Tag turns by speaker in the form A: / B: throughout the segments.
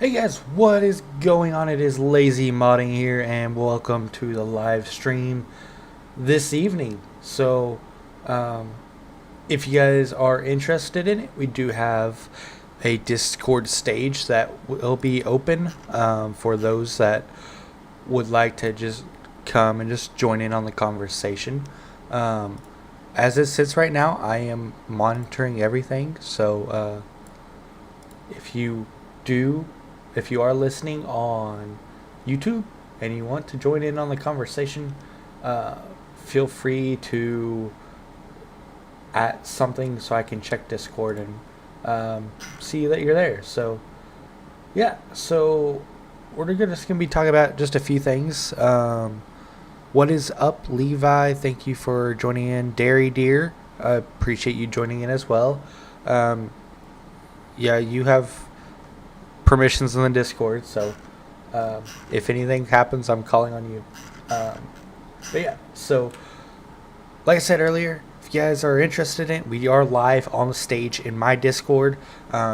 A: Hey guys, what is going on? It is Lazy Modding here, and welcome to the live stream this evening. Um, if you guys are interested in it, we do have a Discord stage that will be open for those that would like to just come and just join in on the conversation. Um, as it sits right now, I am monitoring everything, so if you do, if you are listening on YouTube and you want to join in on the conversation, uh, feel free to at something so I can check Discord and see that you're there. So yeah, so we're just gonna be talking about just a few things. What is up, Levi? Thank you for joining in, Dairy Deer. I appreciate you joining in as well. Um, yeah, you have permissions in the Discord, so if anything happens, I'm calling on you. But yeah, so like I said earlier, if you guys are interested in it, we are live on the stage in my Discord.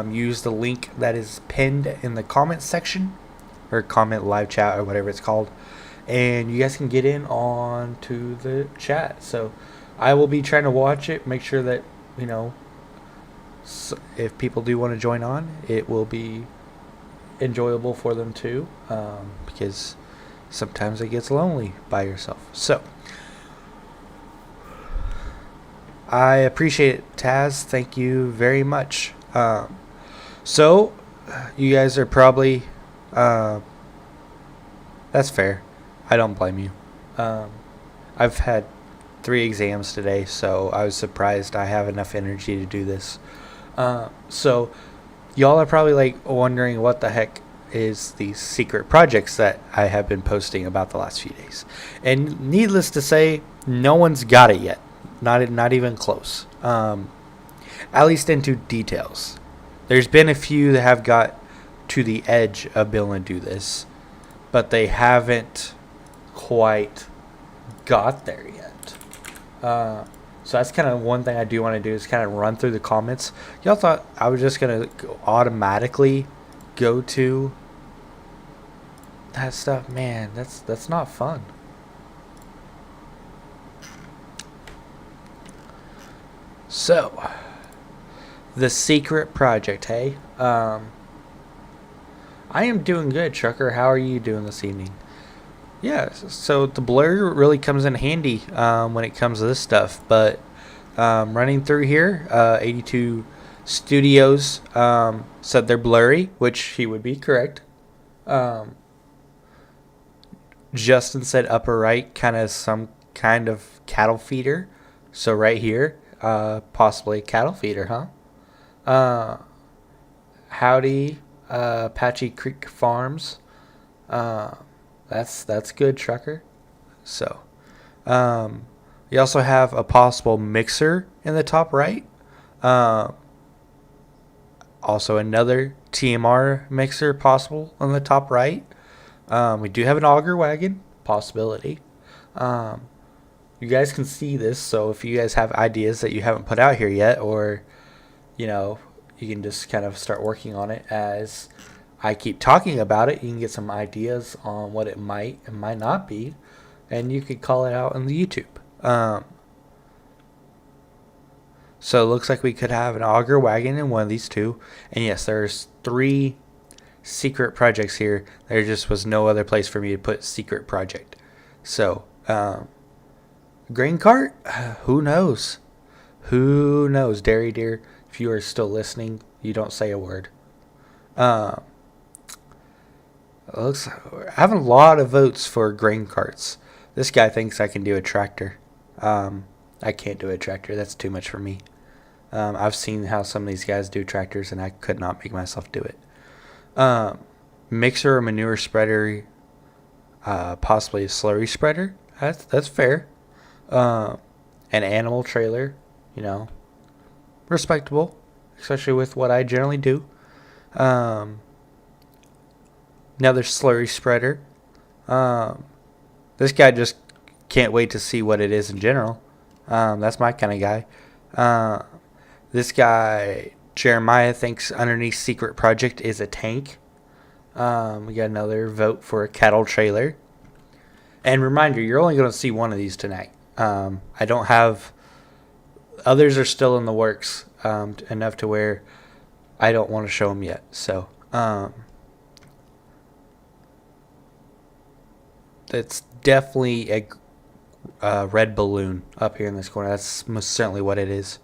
A: Use the link that is pinned in the comment section, or comment live chat, or whatever it's called, and you guys can get in on to the chat. So I will be trying to watch it, make sure that, you know, if people do want to join on, it will be enjoyable for them too, because sometimes it gets lonely by yourself. So I appreciate it, Taz. Thank you very much. So you guys are probably uh, that's fair. I don't blame you. Um, I've had 3 exams today, so I was surprised I have enough energy to do this. So y'all are probably like wondering what the heck is these secret projects that I have been posting about the last few days. And needless to say, no one's got it yet. Not even close. At least into details. There's been a few that have got to the edge of being able to do this, but they haven't quite got there yet. So that's kind of one thing I do want to do is kind of run through the comments. Y'all thought I was just going to automatically go to that stuff. Man, that's not fun. So, the secret project, hey? I am doing good, Trucker. How are you doing this evening? Yeah, so the blur really comes in handy when it comes to this stuff. But running through here, 82 Studios said they're blurry, which he would be correct. Um, Justin said upper right, kind of some kind of cattle feeder. So right here, possibly a cattle feeder, huh? Uh, Howdy, Apache Creek Farms. Uh, that's good, Trucker. So, um, you also have a possible mixer in the top right. Uh, Also another TMR mixer possible on the top right. We do have an auger wagon possibility. Um, you guys can see this, so if you guys have ideas that you haven't put out here yet, or you know, you can just kind of start working on it as I keep talking about it. You can get some ideas on what it might and might not be, and you could call it out on the YouTube. So it looks like we could have an auger wagon in one of these two. And yes, there's 3 secret projects here. There just was no other place for me to put secret project. So, grain cart? Who knows? Who knows? Dairy Deer, if you are still listening, you don't say a word. Um, Looks I have a lot of votes for grain carts. This guy thinks I can do a tractor. I can't do a tractor. That's too much for me. I've seen how some of these guys do tractors, and I could not make myself do it. Um, Mixer or manure spreader, possibly a slurry spreader. That's fair. Um, an animal trailer, you know, respectable, especially with what I generally do. Um, Another slurry spreader. Um, this guy just can't wait to see what it is in general. That's my kind of guy. Uh, this guy, Jeremiah, thinks underneath secret project is a tank. We got another vote for a cattle trailer. And reminder, you're only going to see one of these tonight. I don't have... Others are still in the works, enough to where I don't want to show them yet. So, it's definitely a red balloon up here in this corner. That's most certainly what it is.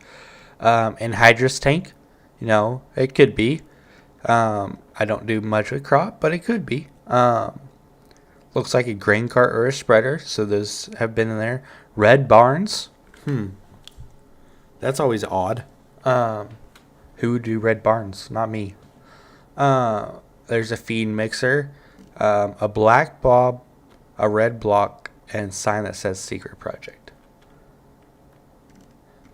A: Anhydrous tank, it could be. I don't do much with crop, but it could be. Looks like a grain cart or a spreader, so those have been in there. Red barns. That's always odd. Who would do red barns? Not me. There's a feed mixer, a black bob, a red block, and sign that says secret project.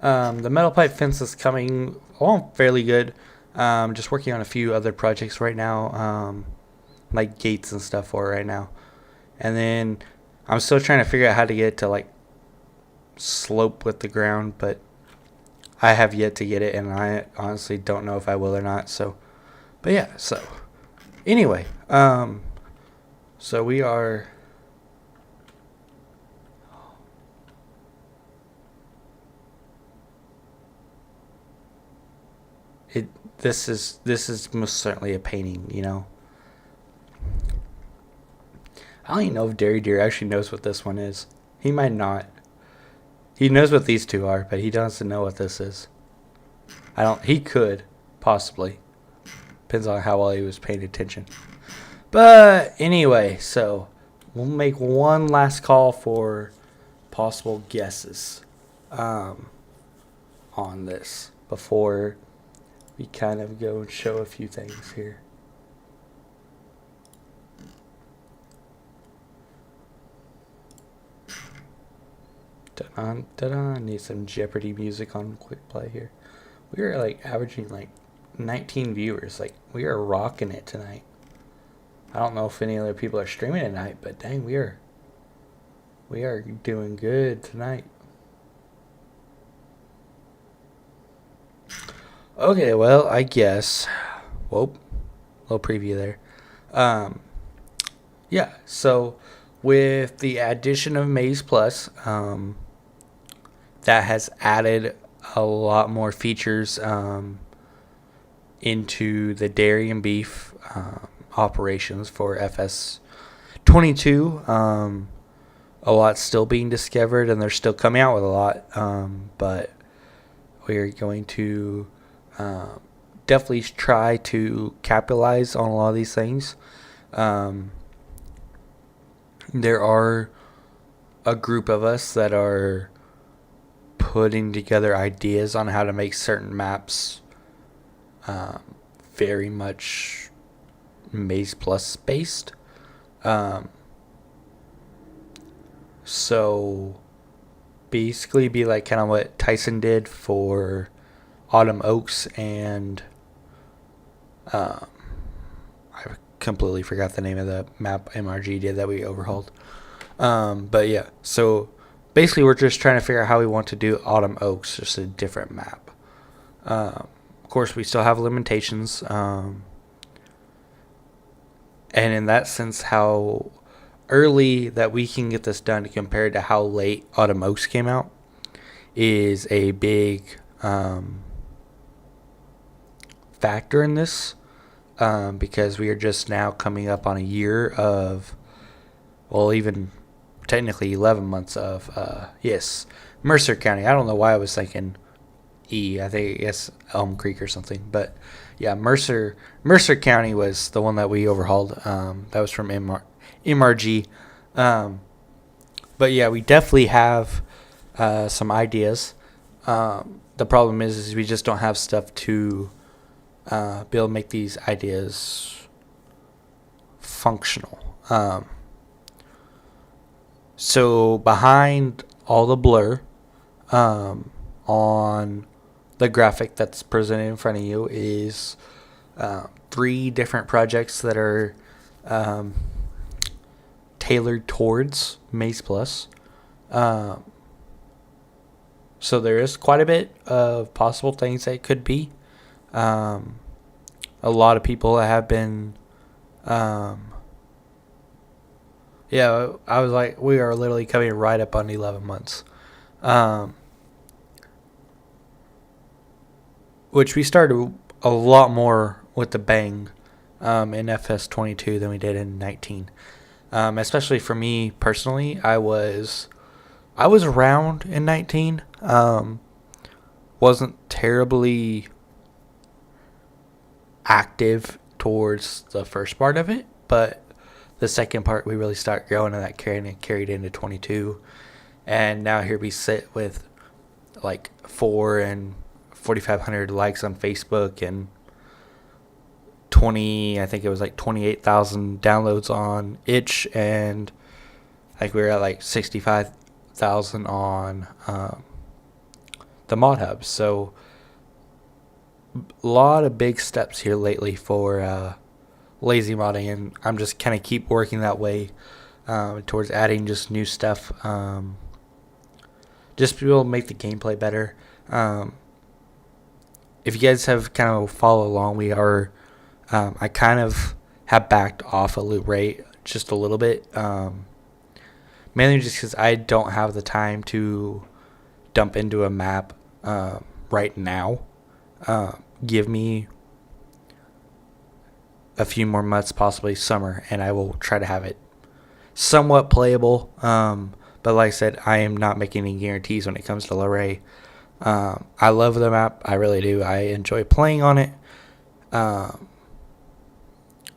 A: The metal pipe fence is coming along fairly good. Just working on a few other projects right now, like gates and stuff for it right now. And then I'm still trying to figure out how to get it to like slope with the ground, but I have yet to get it, and I honestly don't know if I will or not. So, but yeah. So anyway, so we are. This is most certainly a painting, I don't even know if Dairy Deer actually knows what this one is. He might not. He knows what these two are, but he doesn't know what this is. He could, possibly. Depends on how well he was paying attention. But anyway, so we'll make one last call for possible guesses on this before we kind of go and show a few things here. I need some Jeopardy music on quick play here. We are like averaging like 19 viewers. Like, we are rocking it tonight. I don't know if any other people are streaming tonight, but dang, we are doing good tonight. Okay, well, I guess. Whoa, little preview there. Yeah, so with the addition of Maize Plus, that has added a lot more features into the dairy and beef operations for FS22. A lot's still being discovered, and they're still coming out with a lot, but we're going to definitely try to capitalize on a lot of these things. There are a group of us that are putting together ideas on how to make certain maps very much Maize Plus based. So basically be like kind of what Tyson did for Autumn Oaks, and I completely forgot the name of the map MRG did that we overhauled. But yeah, so basically we're just trying to figure out how we want to do Autumn Oaks, just a different map. Of course, we still have limitations, and in that sense, how early that we can get this done compared to how late Autumn Oaks came out is a big factor in this, because we are just now coming up on a year of, well, even technically 11 months of Mercer County. I don't know why I was thinking I think it's Elm Creek or something, but yeah, Mercer County was the one that we overhauled. That was from MRG. But yeah, we definitely have some ideas. The problem is we just don't have stuff to be able to make these ideas functional. So behind all the blur on the graphic that's presented in front of you is 3 different projects that are tailored towards Maize Plus. So there is quite a bit of possible things that it could be. A lot of people have been Um, yeah, I was like, we are literally coming right up on 11 months. Um, which we started a lot more with the bang in FS22 than we did in 19. Especially for me personally, I was around in 19. Wasn't terribly active towards the first part of it, but the second part we really start growing, and that carried into 22. And now here we sit with like 4,500 likes on Facebook and 20, I think it was like 28,000 downloads on itch, and like we were at like 65,000 on the mod hub. So a lot of big steps here lately for lazy modding, and I'm just kind of keep working that way towards adding just new stuff, just to be able to make the gameplay better. If you guys have kind of follow along, we are I kind of have backed off a loot rate just a little bit, mainly just because I don't have the time to dump into a map right now. Give me a few more months, possibly summer, and I will try to have it somewhat playable. But like I said, I am not making any guarantees when it comes to Luray. I love the map. I really do. I enjoy playing on it.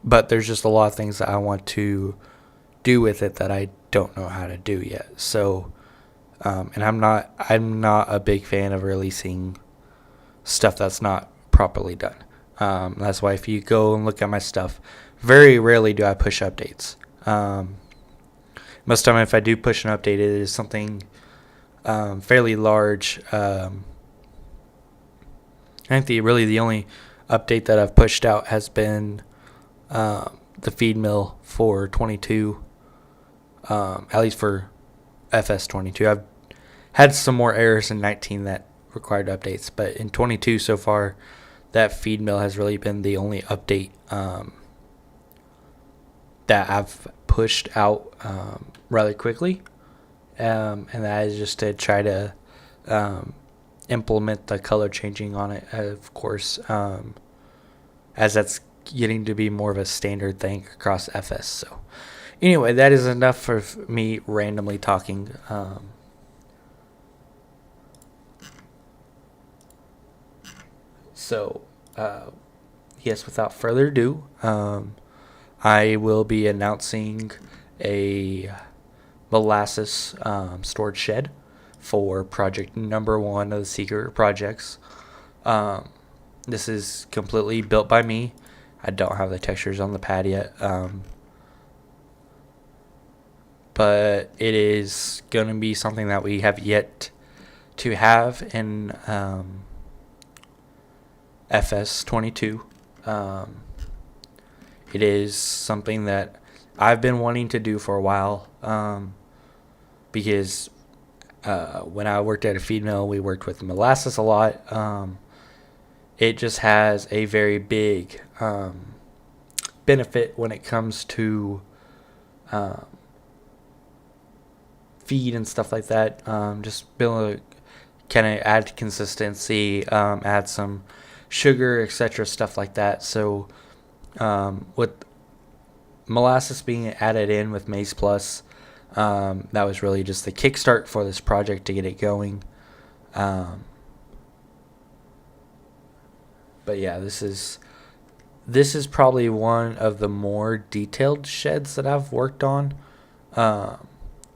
A: But there's just a lot of things that I want to do with it that I don't know how to do yet. So, and I'm not a big fan of releasing stuff that's not properly done. That's why if you go and look at my stuff, very rarely do I push updates. Most of the time, if I do push an update, it is something fairly large. I think the only update that I've pushed out has been the feed mill for 22, at least for FS22. I've had some more errors in 19 that required updates, but in 22 so far, that feed mill has really been the only update that I've pushed out rather quickly, and that is just to try to implement the color changing on it, of course, as that's getting to be more of a standard thing across FS. So anyway, that is enough for me randomly talking. So yes, without further ado, I will be announcing a Molasses storage shed for project number 1 of the secret projects. This is completely built by me. I don't have the textures on the pad yet, but it is going to be something that we have yet to have in FS22. It is something that I've been wanting to do for a while, because when I worked at a feed mill, we worked with Molasses a lot. It just has a very big benefit when it comes to feed and stuff like that. Just be able to kind of add consistency, add some sugar, etc., stuff like that. So with Molasses being added in with Maize Plus, that was really just the kickstart for this project to get it going. But yeah, this is probably one of the more detailed sheds that I've worked on.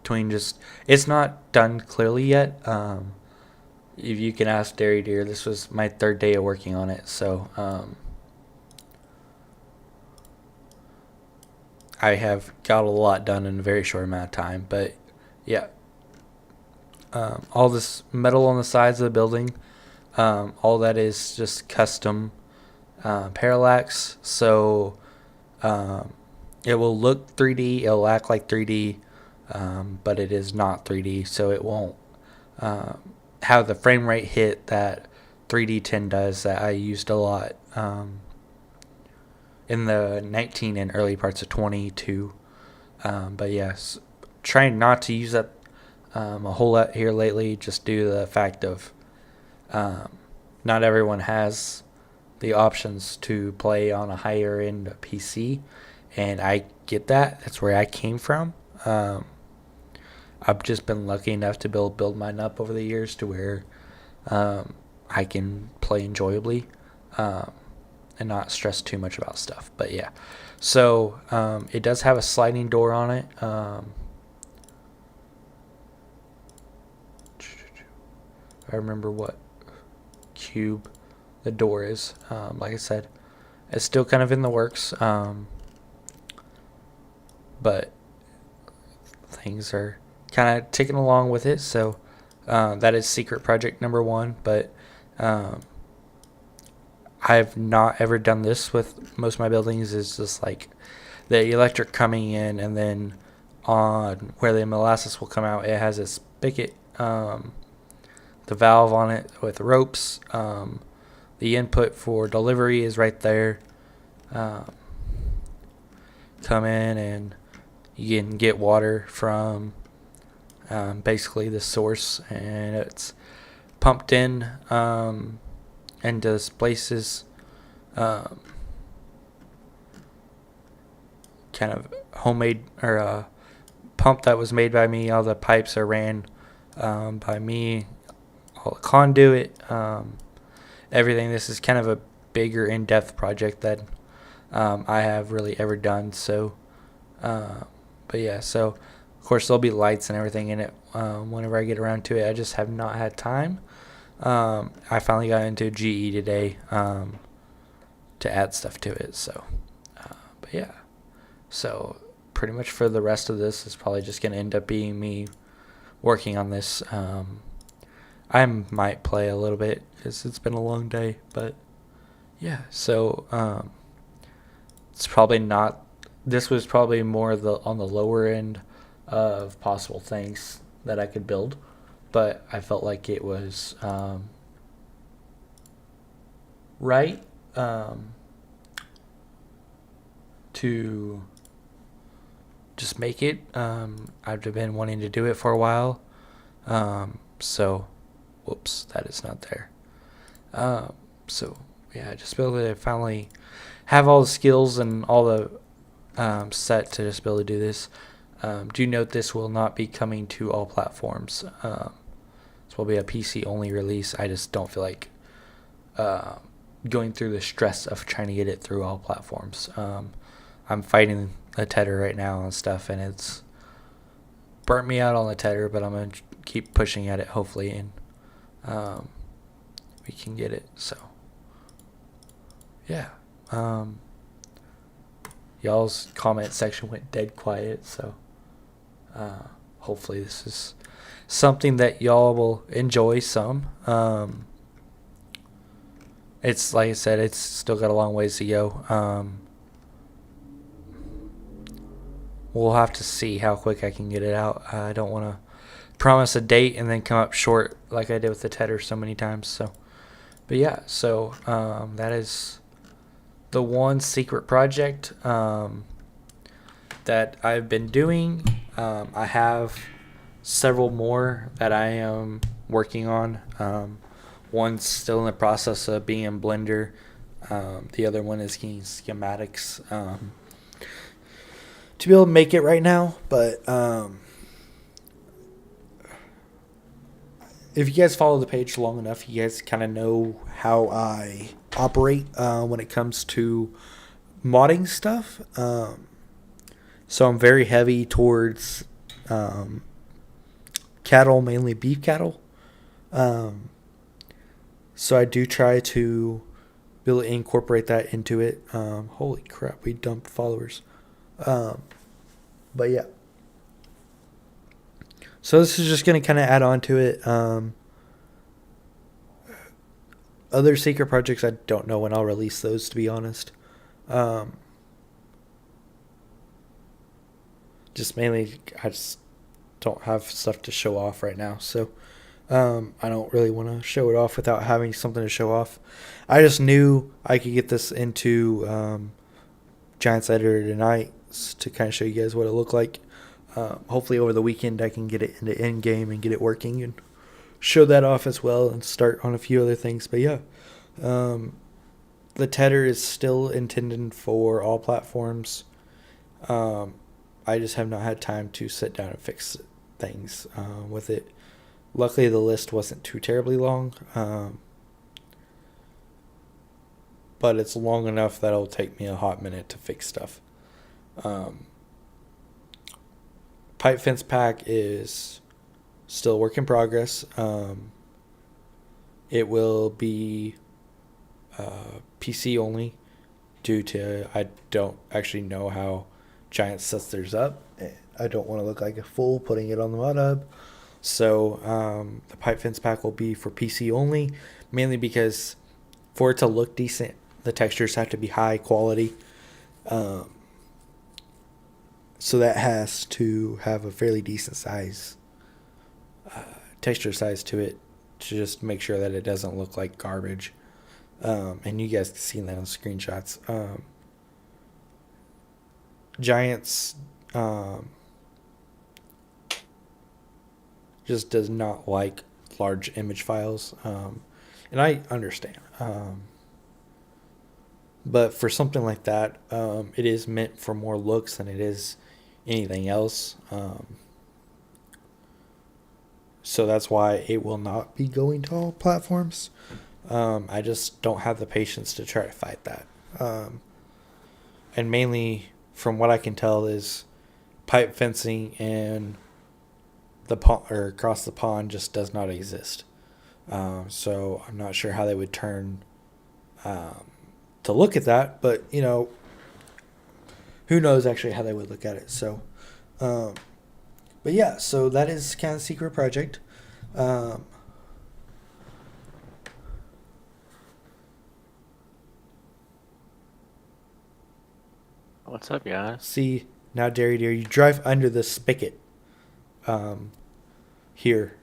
A: Between just, it's not done clearly yet. If you can ask Dairy Deer, this was my 3rd day of working on it, so I have got a lot done in a very short amount of time. But yeah, all this metal on the sides of the building, all that is just custom parallax, so it will look 3D, it'll act like 3D, but it is not 3D, so it won't have the frame rate hit that 3D10 does, that I used a lot in the 19 and early parts of 22. But yes, trying not to use that a whole lot here lately, just due to the fact of not everyone has the options to play on a higher end PC, and I get that. That's where I came from. I've just been lucky enough to build mine up over the years to where I can play enjoyably and not stress too much about stuff. But yeah, so it does have a sliding door on it. I remember what cube the door is. Like I said, it's still kind of in the works, but things are kind of ticking along with it. So that is secret project number 1. But I've not ever done this with most of my buildings. It's just like the electric coming in, and then on where the molasses will come out, it has a spigot, the valve on it with ropes. The input for delivery is right there. Come in and you can get water from basically the source, and it's pumped in into places, kind of homemade, or a pump that was made by me. All the pipes are ran by me, all the conduit, everything. This is kind of a bigger in-depth project that I have really ever done. So but yeah, so of course there'll be lights and everything in it whenever I get around to it. I just have not had time. I finally got into GE today to add stuff to it. So but yeah, so pretty much for the rest of this is probably just going to end up being me working on this. I might play a little bit because it's been a long day, but yeah, so it's probably not, this was probably more on the lower end of possible things that I could build, but I felt like it was right to just make it. I've been wanting to do it for a while, so whoops, that is not there. So yeah, just be able to finally have all the skills and all the set to just be able to do this. Do note this will not be coming to all platforms. This will be a PC only release. I just don't feel like going through the stress of trying to get it through all platforms. I'm fighting a tether right now and stuff, and it's burnt me out on the tether, but I'm going to keep pushing at it, hopefully, and we can get it. So yeah, y'all's comment section went dead quiet, so hopefully this is something that y'all will enjoy some. It's like I said, it's still got a long ways to go. We'll have to see how quick I can get it out. I don't want to promise a date and then come up short like I did with the tether so many times. So, but yeah, so that is the one secret project that I've been doing. I have several more that I am working on. One's still in the process of being in Blender. The other one is getting schematics to be able to make it right now. But if you guys follow the page long enough, you guys kind of know how I operate when it comes to modding stuff. So I'm very heavy towards cattle, mainly beef cattle. So I do try to be able to incorporate that into it. Holy crap, we dumped followers. But yeah. So this is just going to kind of add on to it. Other secret projects, I don't know when I'll release those, to be honest. Just mainly, I just don't have stuff to show off right now. So I don't really want to show it off without having something to show off. I just knew I could get this into Giants editor tonight to kind of show you guys what it looked like. Hopefully over the weekend I can get it into in-game and get it working and show that off as well and start on a few other things. But yeah, the tether is still intended for all platforms. I just have not had time to sit down and fix things with it. Luckily, the list wasn't too terribly long, but it's long enough that it'll take me a hot minute to fix stuff. Pipe fence pack is still work in progress. It will be PC only due to I don't actually know how Giant sets theirs up. I don't want to look like a fool putting it on the mod hub. So the pipe fence pack will be for PC only, mainly because for it to look decent, the textures have to be high quality. So that has to have a fairly decent size, texture size to it to just make sure that it doesn't look like garbage. And you guys can see that on screenshots. Giants just does not like large image files. And I understand. But for something like that, it is meant for more looks than it is anything else. So that's why it will not be going to all platforms. I just don't have the patience to try to fight that. And mainly, from what I can tell, is pipe fencing and the pond or across the pond just does not exist. So I'm not sure how they would turn to look at that, but you know, who knows actually how they would look at it. So, but yeah, so that is kind of a secret project.
B: What's up, guys?
A: See, now, Dairy Dear, you drive under the spigot here.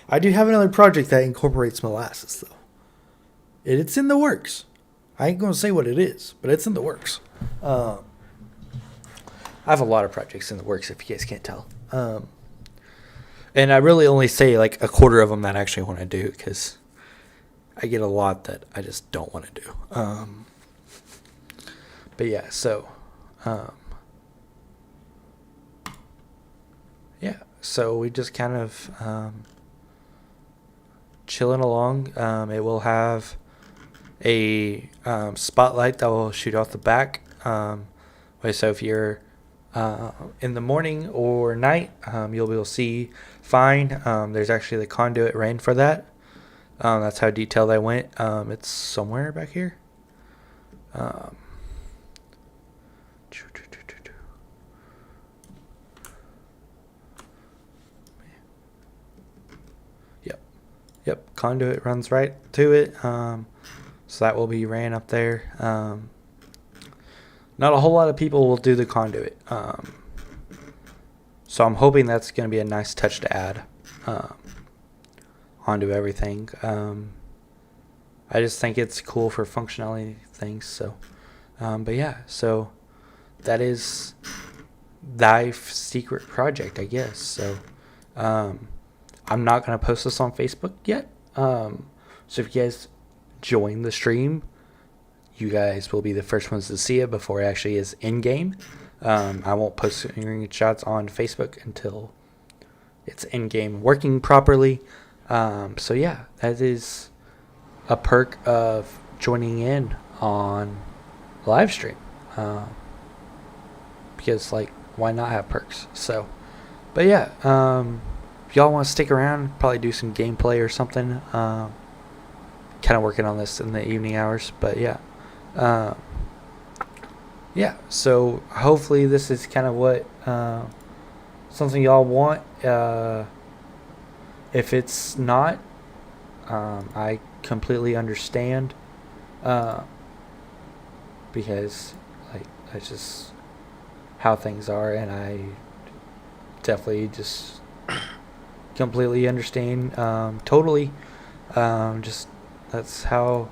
A: I do have another project that incorporates molasses, though. It's in the works. I ain't going to say what it is, but it's in the works. I have a lot of projects in the works, if you guys can't tell. And I really only say like a quarter of them that I actually want to do, because I get a lot that I just don't want to do. But yeah, so yeah, so we just kind of chilling along. It will have a spotlight that will shoot off the back. So if you're in the morning or night, you'll be able to see fine. There's actually the conduit ran for that. That's how detailed I went. It's somewhere back here. Yep, conduit runs right to it. So that will be ran up there. Not a whole lot of people will do the conduit. So I'm hoping that's going to be a nice touch to add onto everything. I just think it's cool for functionality things. So, but yeah, so that is thy secret project, I guess. So, I'm not going to post this on Facebook yet. So if you guys join the stream, you guys will be the first ones to see it before it actually is in-game. I won't post screenshots on Facebook until it's in-game working properly. So yeah, that is a perk of joining in on a live stream. Because, like, why not have perks? So, but yeah, if y'all want to stick around, probably do some gameplay or something. Kind of working on this in the evening hours, but yeah. Yeah, so hopefully this is kind of what something y'all want. If it's not, I completely understand. Because, like, that's just how things are, and I definitely just completely understand. Totally. Just that's how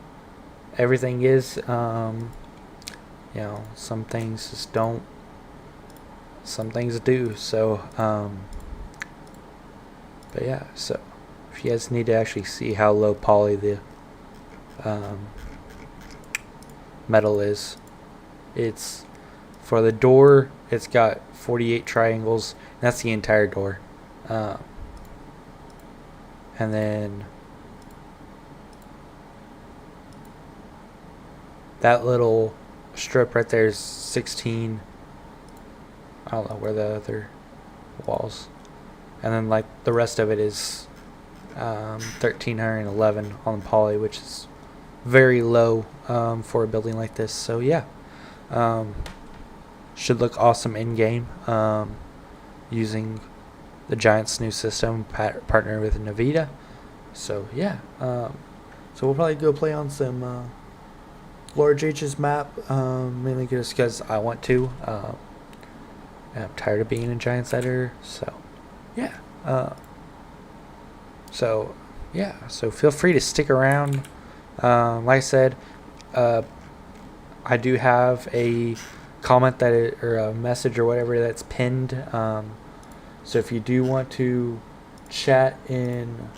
A: everything is. you know, some things just don't. Some things do. So, but yeah. So, if you guys need to actually see how low poly the metal is, it's for the door. It's got 48 triangles. And that's the entire door. And then that little strip right there is 16. I don't know where the other walls. And then like the rest of it is 1311 on poly, which is very low for a building like this. So yeah, should look awesome in game using the Giants' new system, partner with Nvidia. So yeah, so we'll probably go play on some Lord H's map, mainly just because I want to. I'm tired of being a Giants editor, so yeah. So feel free to stick around. Like I said, I do have a comment or a message or whatever that's pinned. So if you do want to chat in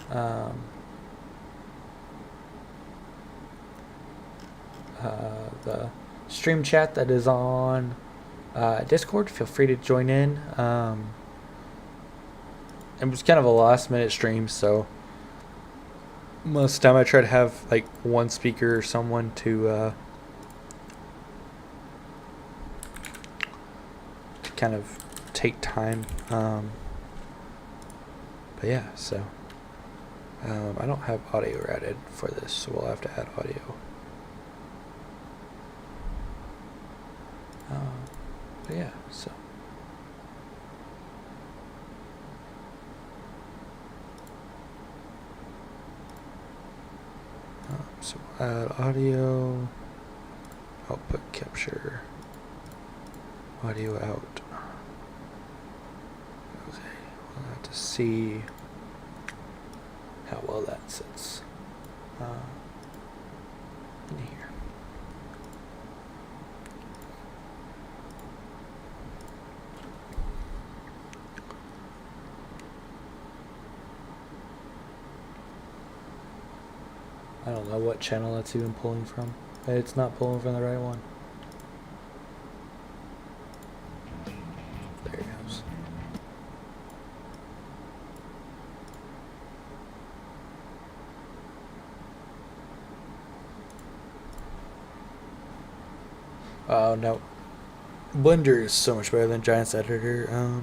A: the stream chat that is on Discord, feel free to join in. It was kind of a last minute stream, so most of the time I try to have like one speaker or someone to kind of take time. But yeah, so I don't have audio added for this, so we'll have to add audio. But yeah, so. So add audio, output capture, audio out. Okay, we'll have to see how well that sits in here. I don't know what channel that's even pulling from. It's not pulling from the right one. There it goes. Oh no. Blender is so much better than Giants Editor.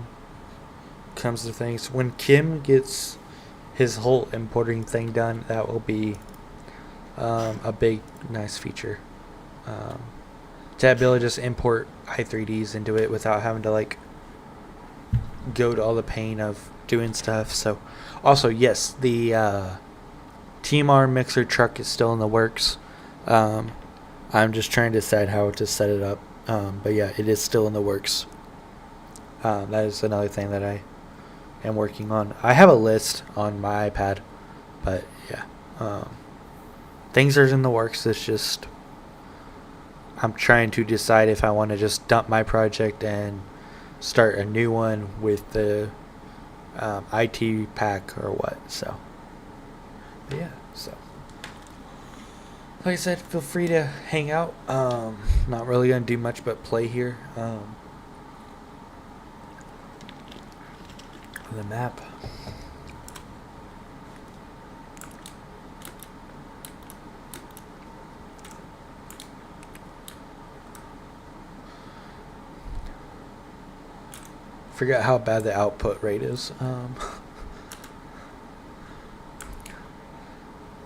A: Comes to things. When Kim gets his whole importing thing done, that will be a big nice feature, to be able to just import i3ds into it without having to like go to all the pain of doing stuff. So also, yes, the TMR mixer truck is still in the works. I'm just trying to decide how to set it up, but yeah, it is still in the works. That is another thing that I am working on. I have a list on my iPad, but yeah, things are in the works. It's just I'm trying to decide if I want to just dump my project and start a new one with the IT pack or what. So, but yeah. So, like I said, feel free to hang out. Not really gonna do much but play here. The map. Forget how bad the output rate is.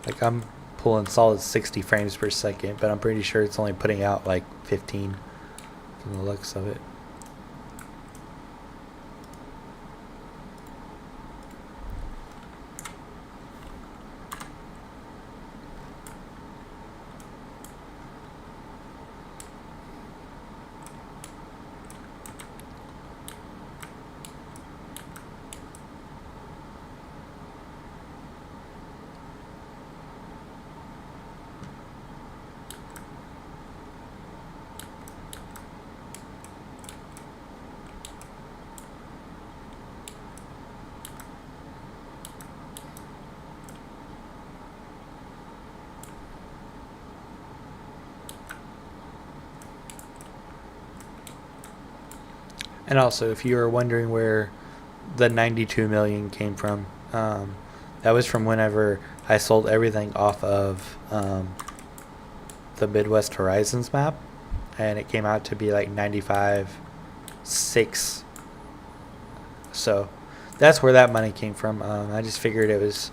A: Like I'm pulling solid 60 frames per second, but I'm pretty sure it's only putting out like 15 from the looks of it. And also, if you were wondering where the 92 million came from, that was from whenever I sold everything off of the Midwest Horizons map, and it came out to be like 95.6. So that's where that money came from. I just figured it was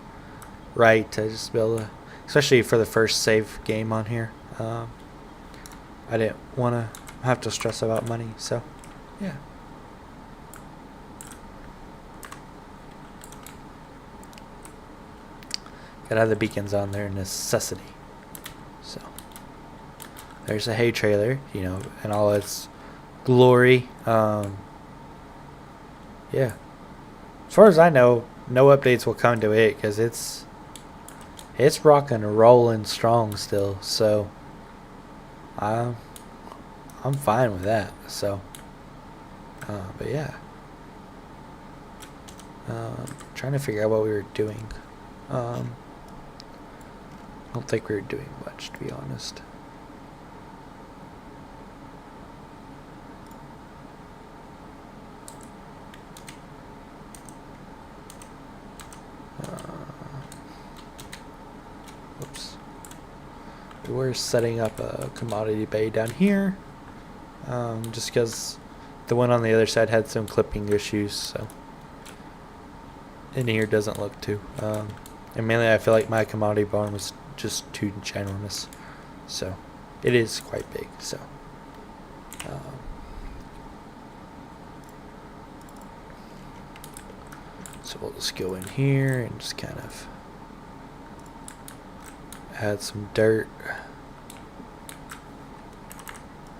A: right to just be able to, especially for the first save game on here. I didn't want to have to stress about money, so yeah. Gotta have the beacons on there, necessity. So there's a hay trailer, you know, in all its glory. Yeah. As far as I know, no updates will come to it because it's rocking and rolling strong still. So I'm fine with that. So, but yeah, trying to figure out what we were doing. I don't think we were doing much, to be honest. Whoops. We're setting up a commodity bay down here, just because the one on the other side had some clipping issues, so in here doesn't look too. And mainly I feel like my commodity barn was just too ginormous, so it is quite big. So so we'll just go in here and just kind of add some dirt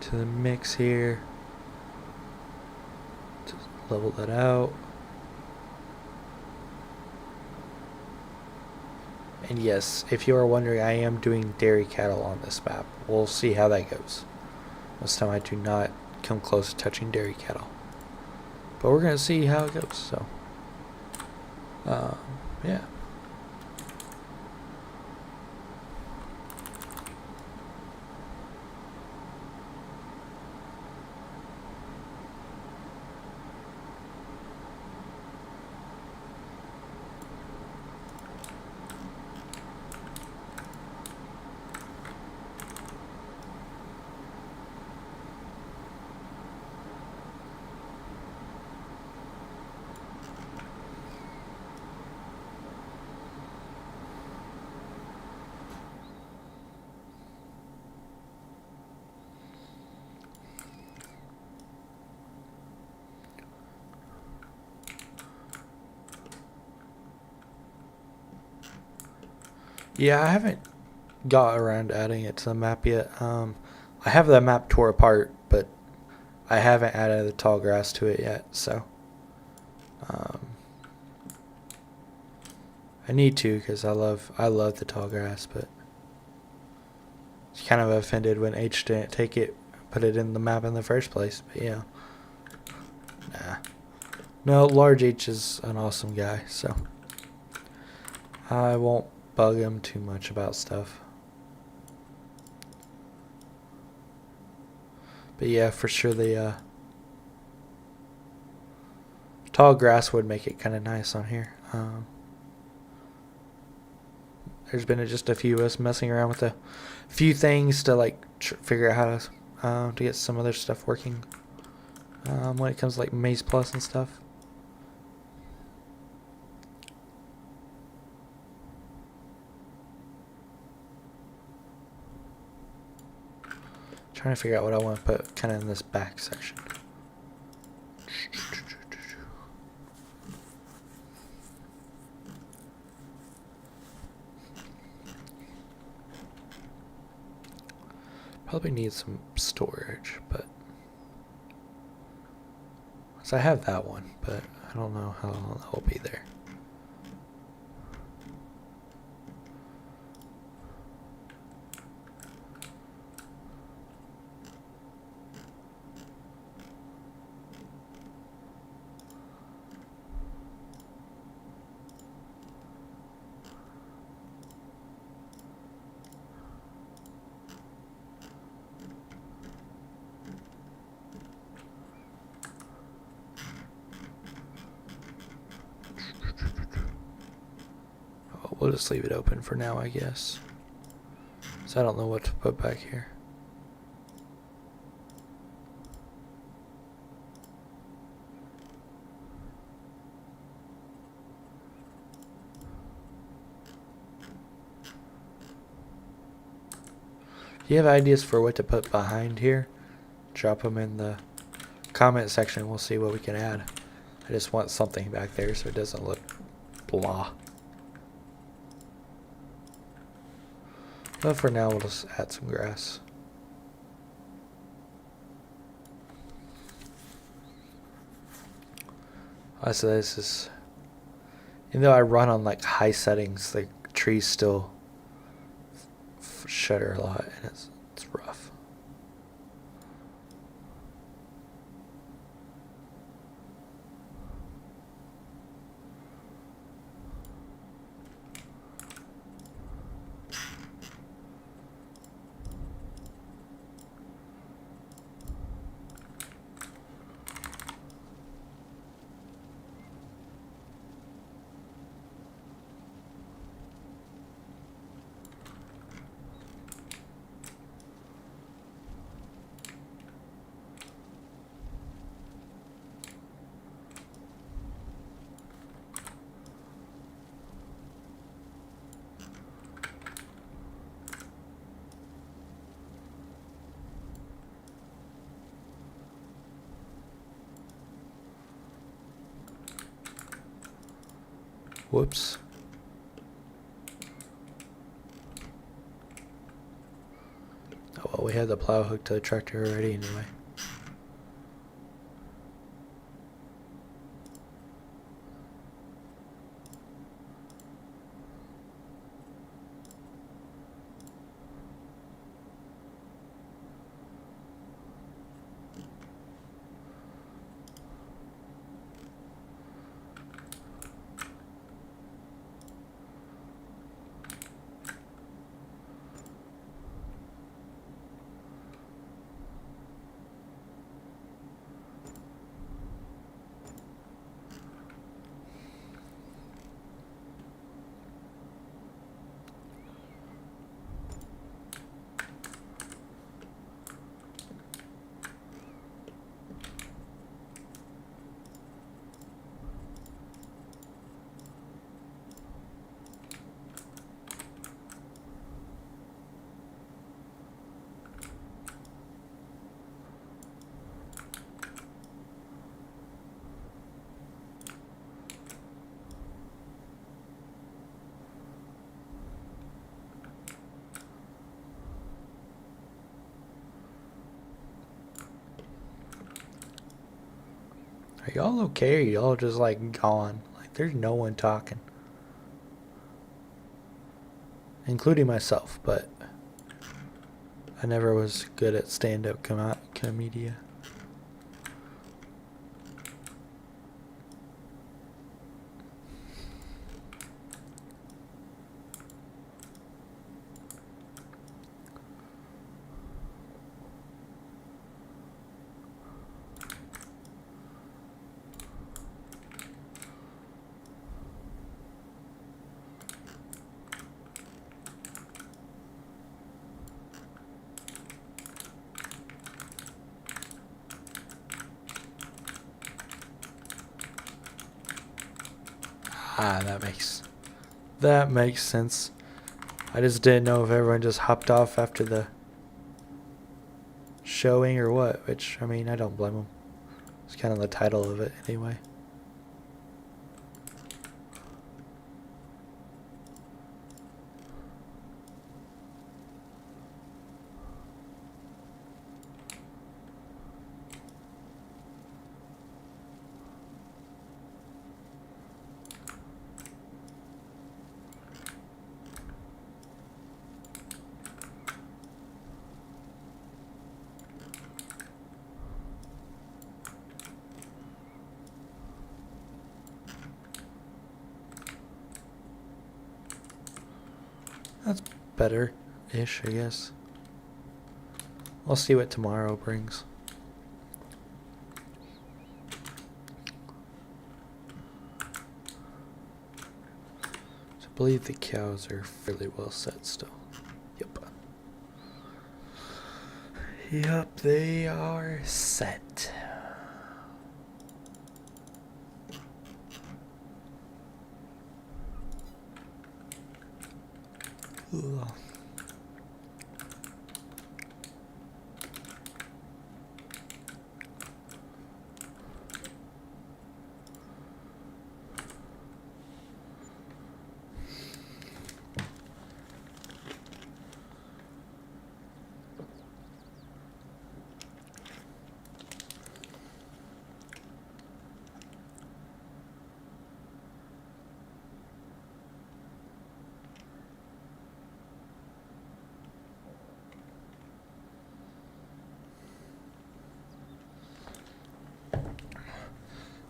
A: to the mix here. Just level that out. And yes, if you are wondering, I am doing dairy cattle on this map. We'll see how that goes. This time I do not come close to touching dairy cattle. But we're going to see how it goes. So, yeah. Yeah, I haven't got around adding it to the map yet. I have the map tore apart, but I haven't added the tall grass to it yet, so I need to because I love the tall grass, but it's kind of offended when H didn't take it, put it in the map in the first place. But yeah, nah. No, Large H is an awesome guy, so I won't bug him too much about stuff. But yeah, for sure the tall grass would make it kind of nice on here. There's been just a few of us messing around with a few things to like figure out how to get some other stuff working when it comes to like Maze Plus and stuff. Trying to figure out what I want to put kind of in this back section. Probably need some storage, but so I have that one, but I don't know how long that will be there. We'll just leave it open for now, I guess. So I don't know what to put back here. If you have ideas for what to put behind here, drop them in the comment section. We'll see what we can add. I just want something back there so it doesn't look blah. But for now, we'll just add some grass. So this is, even though I run on like high settings, the trees still shudder a lot, and it's rough. Whoops. Oh well, we had the plow hooked to the tractor already anyway. Are y'all okay, or y'all just like gone? Like there's no one talking. Including myself, but I never was good at stand-up comedia. Ah, that makes sense. I just didn't know if everyone just hopped off after the showing or what, which, I mean, I don't blame them. It's kind of the title of it anyway. That's better-ish, I guess. We'll see what tomorrow brings. So believe the cows are fairly well set still. Yep. Yep, they are set. Ugh.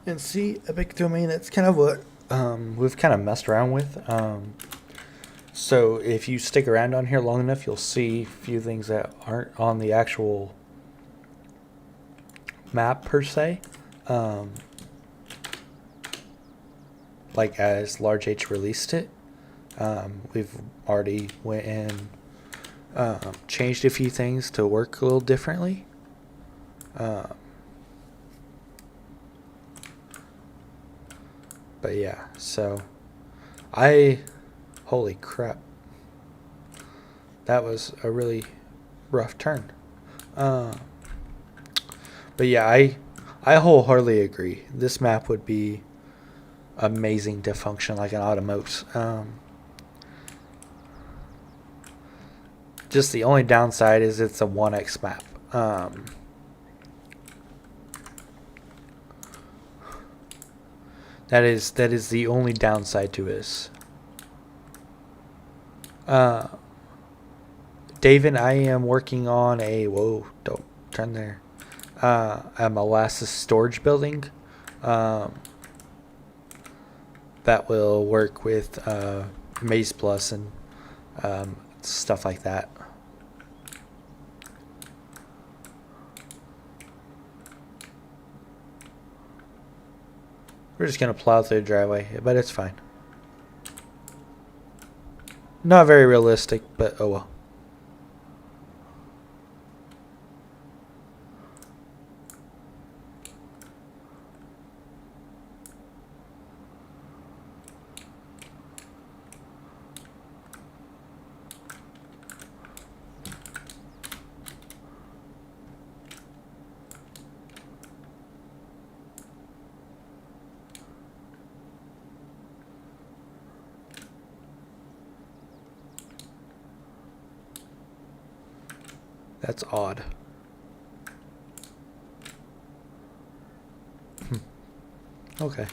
A: And see, epic domain, that's kind of what we've kind of messed around with. So if you stick around on here long enough, you'll see a few things that aren't on the actual map per se. Like as Large H released it, we've already went and changed a few things to work a little differently. But yeah, so holy crap, that was a really rough turn. But yeah, I wholeheartedly agree. This map would be amazing to function like an automote. Just the only downside is it's a 1x map. That is the only downside to this. David, I am working on whoa, don't turn there. A Molasses storage building. That will work with Maze Plus and stuff like that. We're just going to plow through the driveway, but it's fine. Not very realistic, but oh well. That's odd. Okay.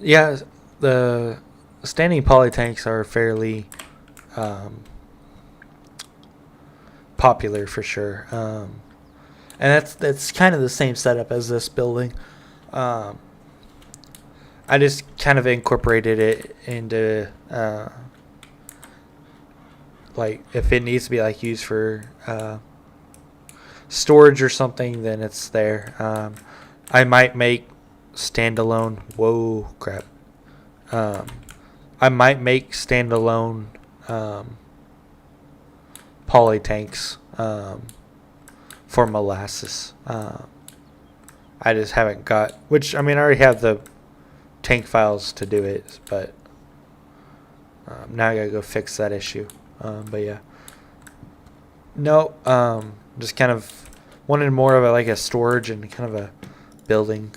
A: Yeah, the standing poly tanks are fairly popular for sure, and that's kind of the same setup as this building. I just kind of incorporated it into like if it needs to be like used for storage or something, then it's there. I might make standalone. Whoa, crap. I might make standalone poly tanks for Molasses. I just haven't got, which I mean, I already have the tank files to do it, but now I gotta go fix that issue. But yeah, no, just kind of wanted more of a storage and kind of a building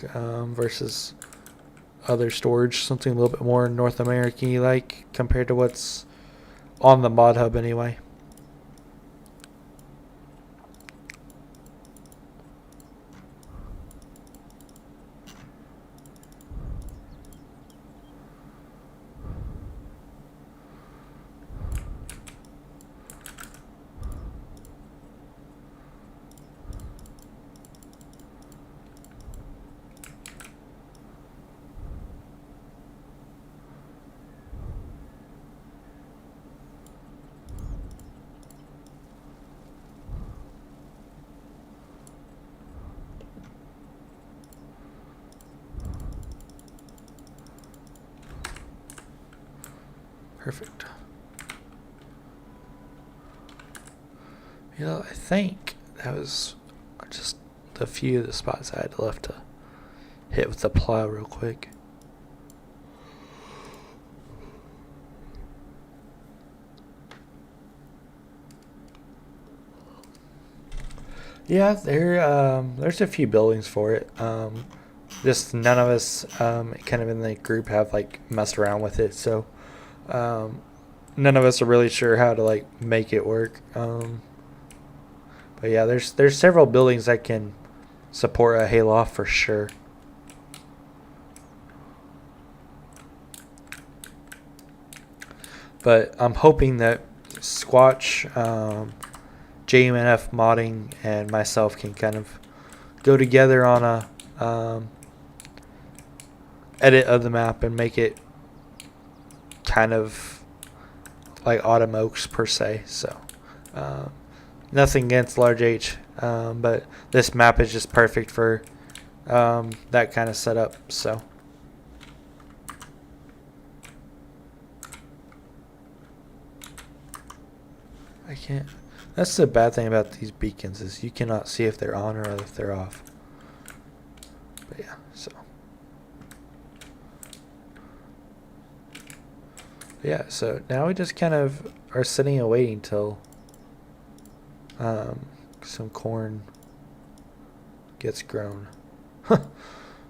A: versus other storage, something a little bit more North American like compared to what's on the mod hub anyway. Perfect. Yeah, I think that was just a few of the spots I had left to hit with the plow real quick. Yeah, there's a few buildings for it. Just none of us kind of in the group have like messed around with it, so none of us are really sure how to like make it work. But yeah, there's several buildings that can support a hayloft for sure. But I'm hoping that Squatch, JMNF modding, and myself can kind of go together on a edit of the map and make it kind of like Autumn Oaks per se. So nothing against Large H, but this map is just perfect for that kind of setup. So I can't. That's the bad thing about these beacons is you cannot see if they're on or if they're off. But yeah, so. Yeah, so now we just kind of are sitting and waiting till some corn gets grown.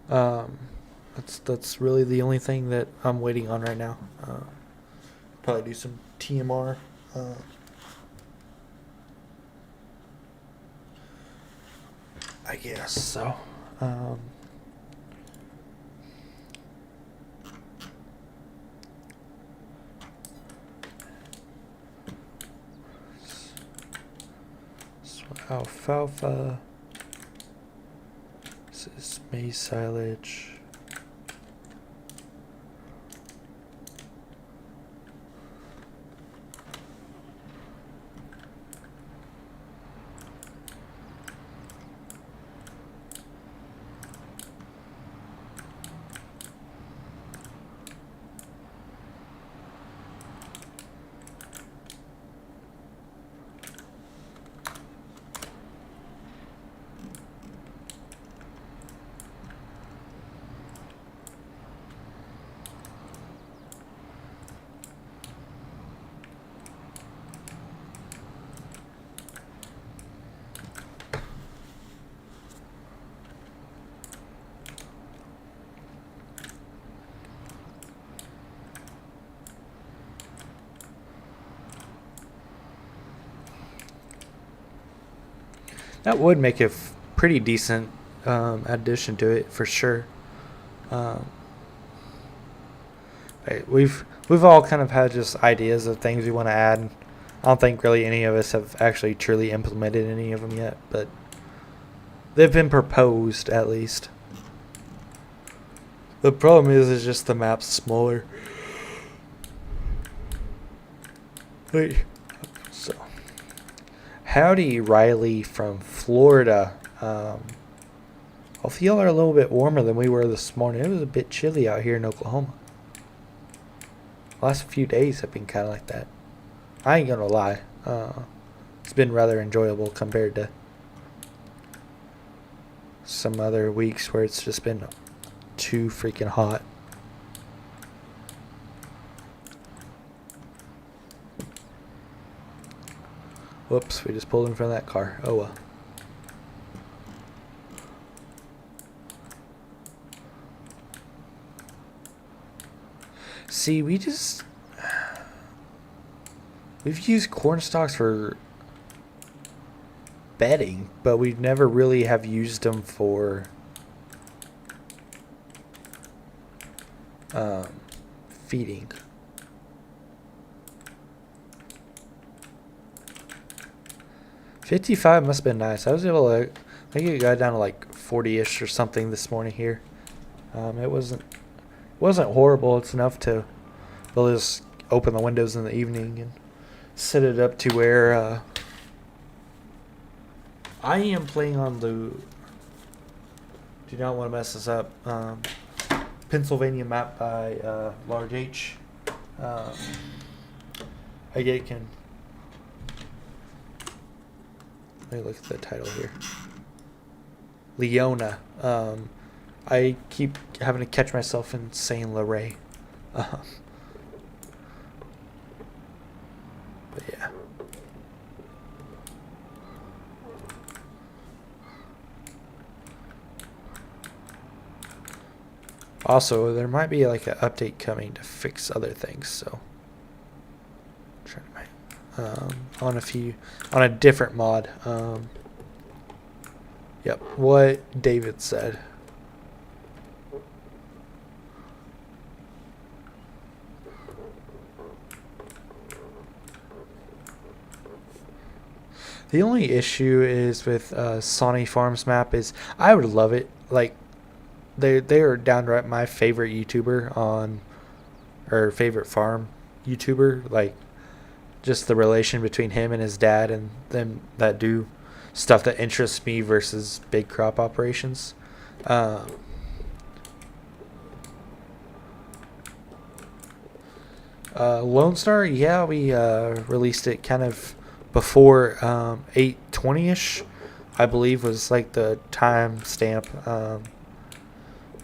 A: That's really the only thing that I'm waiting on right now. Probably do some TMR. I guess so. Alfalfa. This is maize silage. That would make a pretty decent addition to it for sure. We've all kind of had just ideas of things we want to add. I don't think really any of us have actually truly implemented any of them yet, but they've been proposed at least. The problem is just the map's smaller. Wait. So, howdy, Riley from Florida. Hopefully y'all are a little bit warmer than we were this morning. It was a bit chilly out here in Oklahoma. Last few days have been kind of like that. I ain't gonna lie. It's been rather enjoyable compared to some other weeks where it's just been too freaking hot. Whoops, we just pulled in front of that car. Oh well. See, we've used corn stalks for bedding, but we never really have used them for feeding. $55 must have been nice. I was able to make it go down to like 40-ish or something this morning here. It wasn't horrible. It's enough to we'll just open the windows in the evening and set it up to where I am playing on the. Do not want to mess this up. Pennsylvania map by Large H. I get can. Let me look at the title here. Leona. I keep having to catch myself in saying Luray. But yeah. Also, there might be like an update coming to fix other things, so on a different mod. Yep, what David said. The only issue is with Sonny Farms map is I would love it. Like they are downright my favorite YouTuber or favorite farm YouTuber. Like just the relation between him and his dad and them that do stuff that interests me versus big crop operations. Lone Star, yeah, we released it kind of before 8:20ish, I believe was like the time stamp.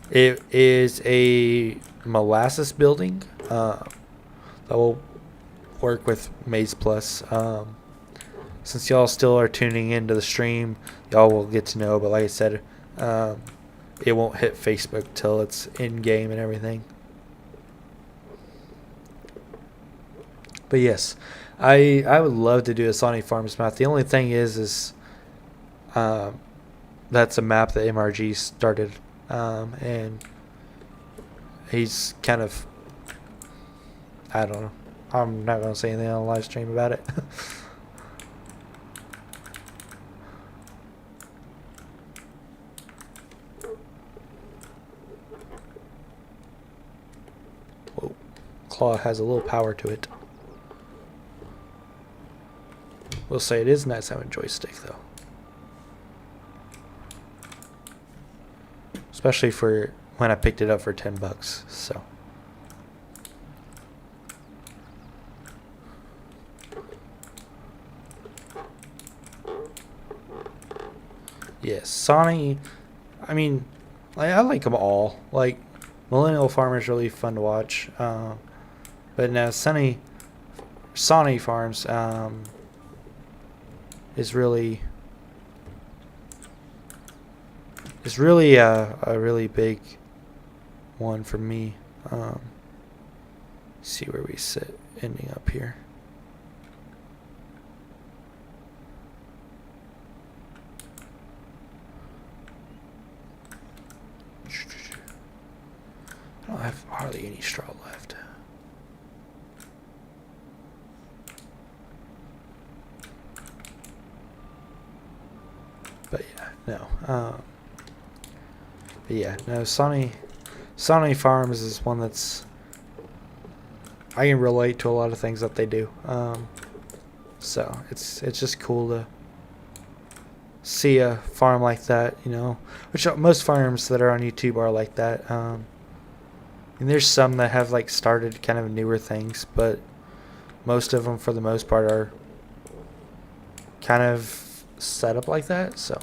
A: It is a Molasses building that will work with Maze Plus. Since y'all still are tuning into the stream, y'all will get to know. But like I said, it won't hit Facebook till it's in game and everything. But yes, I would love to do a Sonic Farms map. The only thing is that's a map that MRG started, and he's kind of, I don't know. I'm not going to say anything on the live stream about it. Whoa. Claw has a little power to it. We'll say it is nice having a joystick, though. Especially for when I picked it up for $10, so. Yes, Sonny, I mean, like, I like them all. Like, Millennial Farmer is really fun to watch. But now Sonny Farms is really a really big one for me. See where we sit ending up here. I don't have hardly any straw left. But yeah, no. But yeah, no. Sonny Farms is one that's I can relate to a lot of things that they do. So it's just cool to see a farm like that, you know. Which most farms that are on YouTube are like that. And there's some that have like started kind of newer things, but most of them, for the most part, are kind of set up like that. So.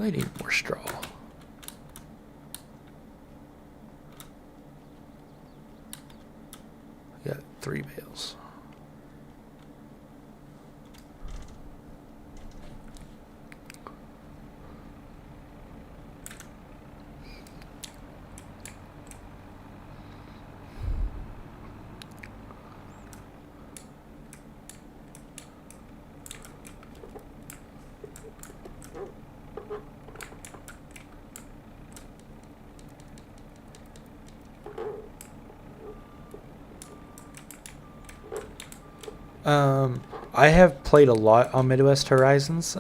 A: Really need more straw. We got 3 bales. I have played a lot on Midwest Horizons,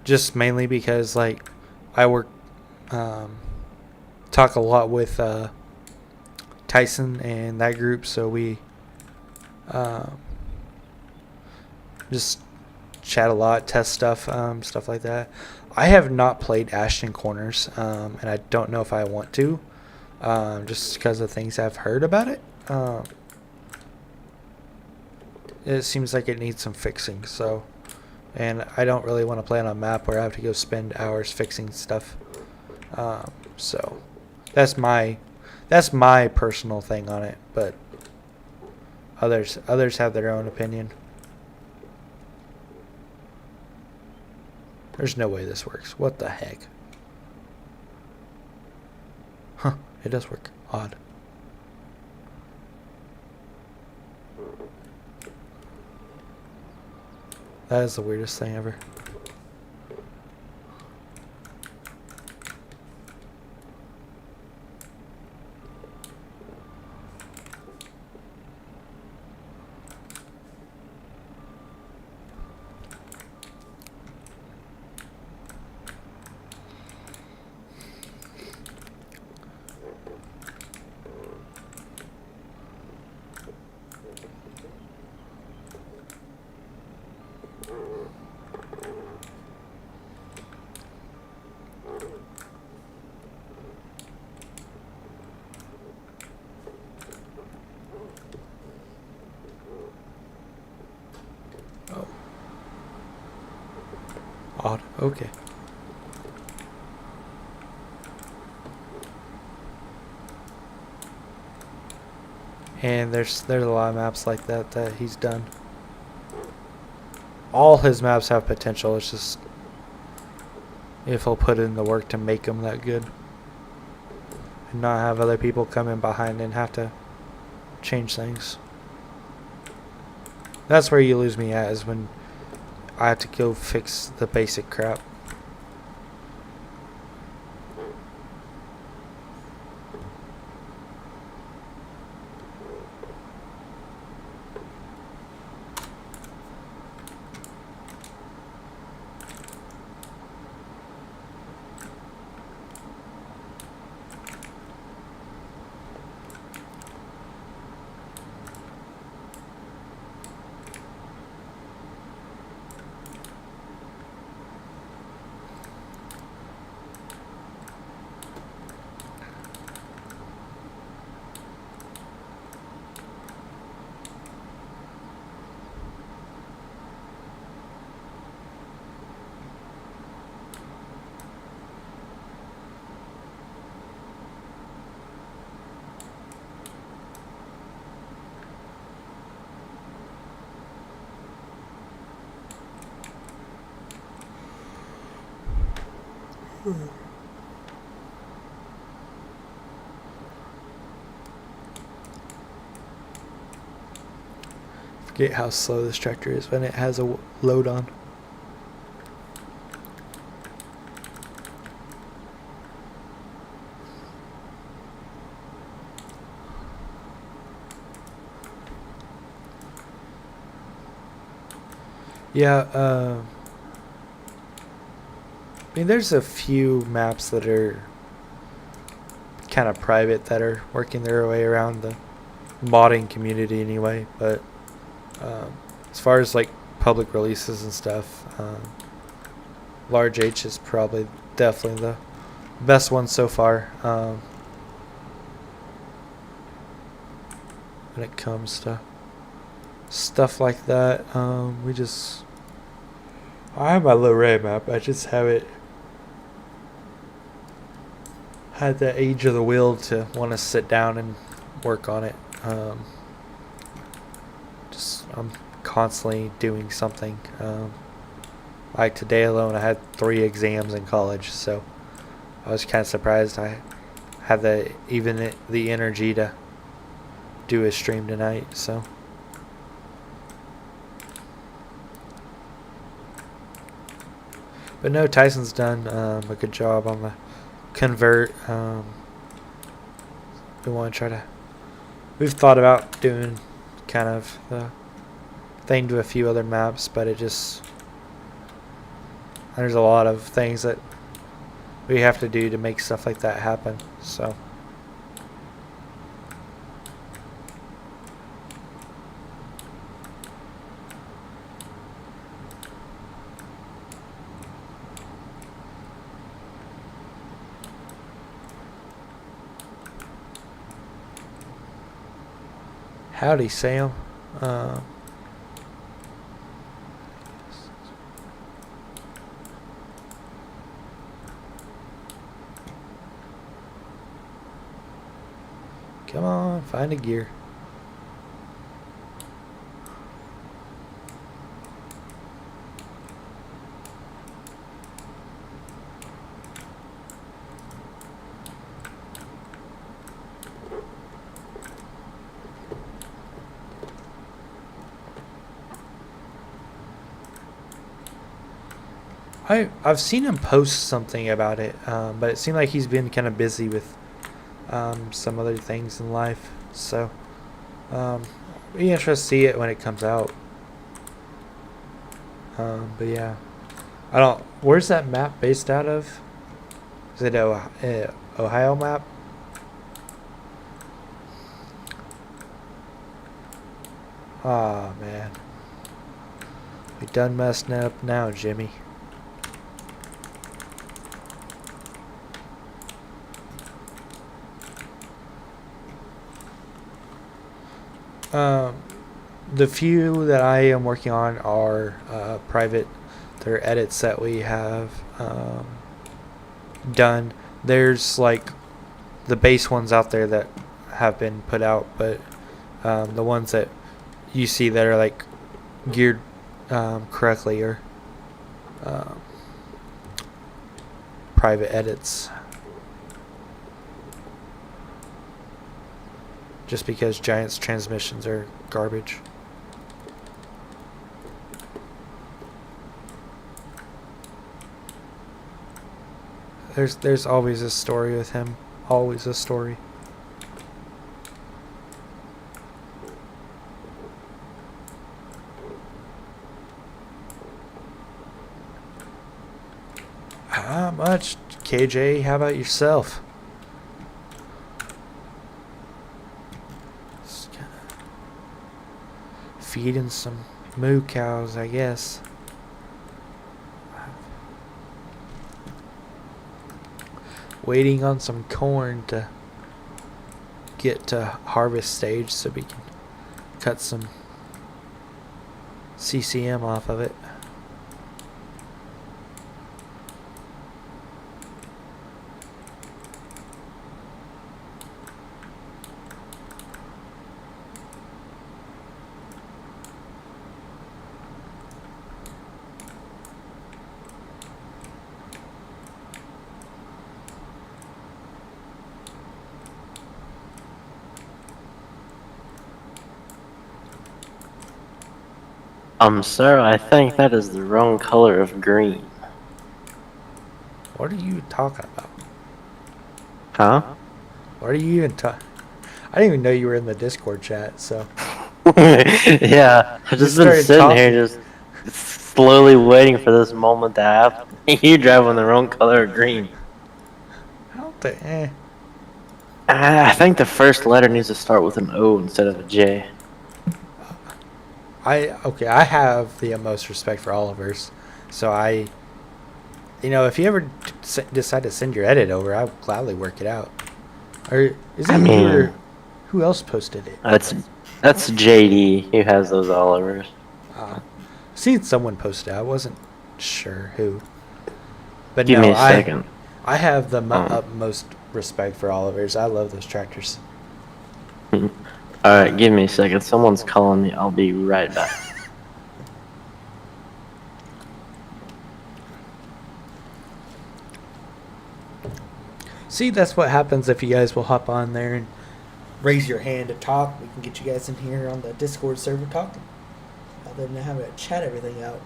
A: just mainly because like I work, talk a lot with Tyson and that group, so we just chat a lot, test stuff, stuff like that. I have not played Ashton Corners, and I don't know if I want to, just because of things I've heard about it. It seems like it needs some fixing, so, and I don't really want to play on a map where I have to go spend hours fixing stuff. So that's my personal thing on it, but others have their own opinion. There's no way this works. What the heck? Huh, it does work. Odd. That is the weirdest thing ever. Oh. Odd. Okay. And there's a lot of maps like that he's done. All his maps have potential. It's just if he'll put in the work to make them that good, and not have other people come in behind and have to change things. That's where you lose me at, is when I have to go fix the basic crap. Forget how slow this tractor is when it has a load on. Yeah, I mean, there's a few maps that are kind of private that are working their way around the modding community anyway, but as far as like public releases and stuff, Large H is probably definitely the best one so far, when it comes to stuff like that. I have my low ray map. I just haven't had the age of the will to want to sit down and work on it. Just I'm constantly doing something. Like today alone, I had 3 exams in college, so I was kind of surprised I had the energy to do a stream tonight. So. But no, Tyson's done a good job on the convert. We want to try to. We've thought about doing kind of the thing to a few other maps, but it just there's a lot of things that we have to do to make stuff like that happen. So. Howdy, Sam. Come on, find a gear. I've seen him post something about it, but it seemed like he's been kind of busy with some other things in life. So, be interested to see it when it comes out. But yeah, I don't. Where's that map based out of? Is it Ohio map? Aw, man. We done messing it up now, Jimmy. The few that I am working on are private. They're edits that we have done. There's like the base ones out there that have been put out, but the ones that you see that are like geared correctly are private edits. Just because Giant's transmissions are garbage. There's always a story with him. Always a story. How much, KJ? How about yourself? Just kind of feeding some moo cows, I guess. Waiting on some corn to get to harvest stage so we can cut some CCM off of it.
B: Sir, I think that is the wrong color of green.
A: What are you talking about?
B: Huh?
A: What are you even talking? I didn't even know you were in the Discord chat, so.
B: Yeah, I've just been
A: started
B: sitting here
A: talking.
B: just slowly waiting for this moment to happen. You driving the wrong color of green.
A: I don't think.
B: I think the first letter needs to start with an O instead of a J.
A: I have the utmost respect for Oliver's, so if you ever decide to send your edit over, I'll gladly work it out. Or is it you or who else posted it?
B: That's JD who has those Olivers.
A: Seen someone post it. I wasn't sure who. But
B: Give me
A: no,
B: a second.
A: I have the
B: Um,
A: utmost respect for Oliver's. I love those tractors.
B: Alright, give me a second. Someone's calling me. I'll be right back.
A: See, that's what happens if you guys will hop on there and raise your hand to talk. We can get you guys in here on the Discord server talking. Rather than having to chat everything out.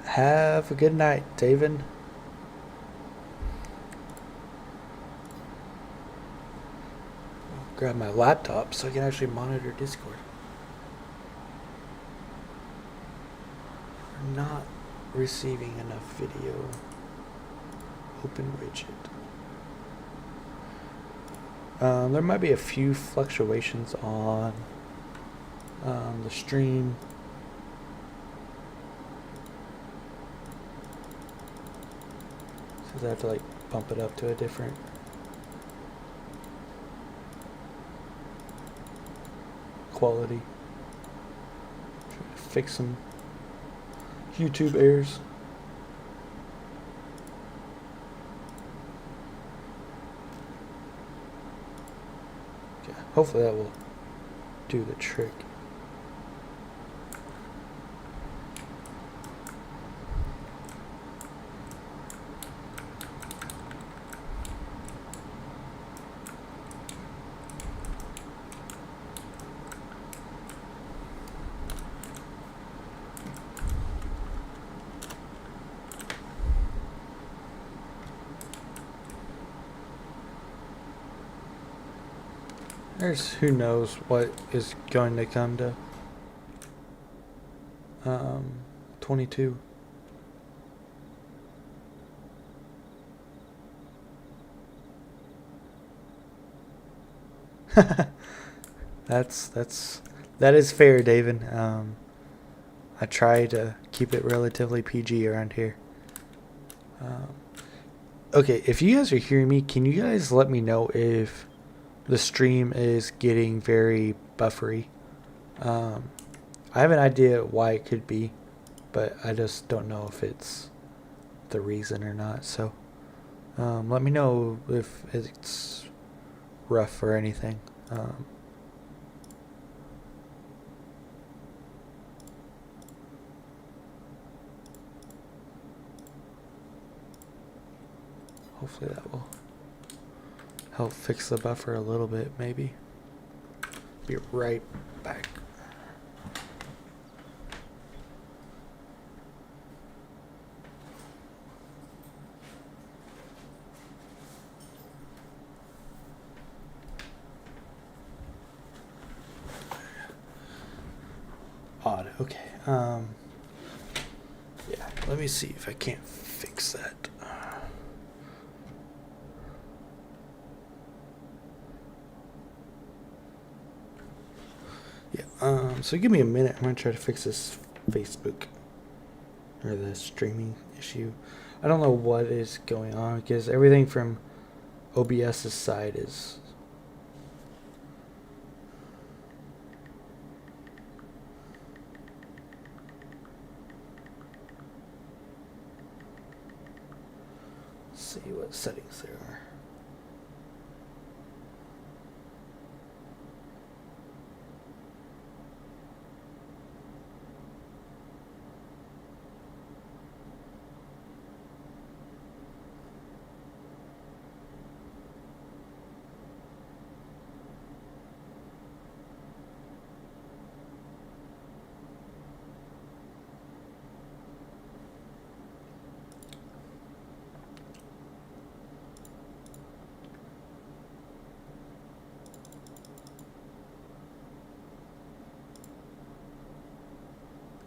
A: Have a good night, David. I'll grab my laptop so I can actually monitor Discord. We're not receiving enough video. Open widget. There might be a few fluctuations on the stream. So I have to like bump it up to a different quality. Try to fix some YouTube errors. Okay, hopefully that will do the trick. There's who knows what is going to come to 22. That is fair, David. I try to keep it relatively PG around here. Okay, if you guys are hearing me, can you guys let me know if the stream is getting very buffery? I have an idea why it could be, but I just don't know if it's the reason or not. So let me know if it's rough or anything. Hopefully that will help fix the buffer a little bit, maybe. Be right back. Odd. Okay. Yeah. Let me see if I can't fix that. Yeah. So give me a minute. I'm gonna try to fix this Facebook or the streaming issue. I don't know what is going on because everything from OBS's side is. Let's see what settings there are.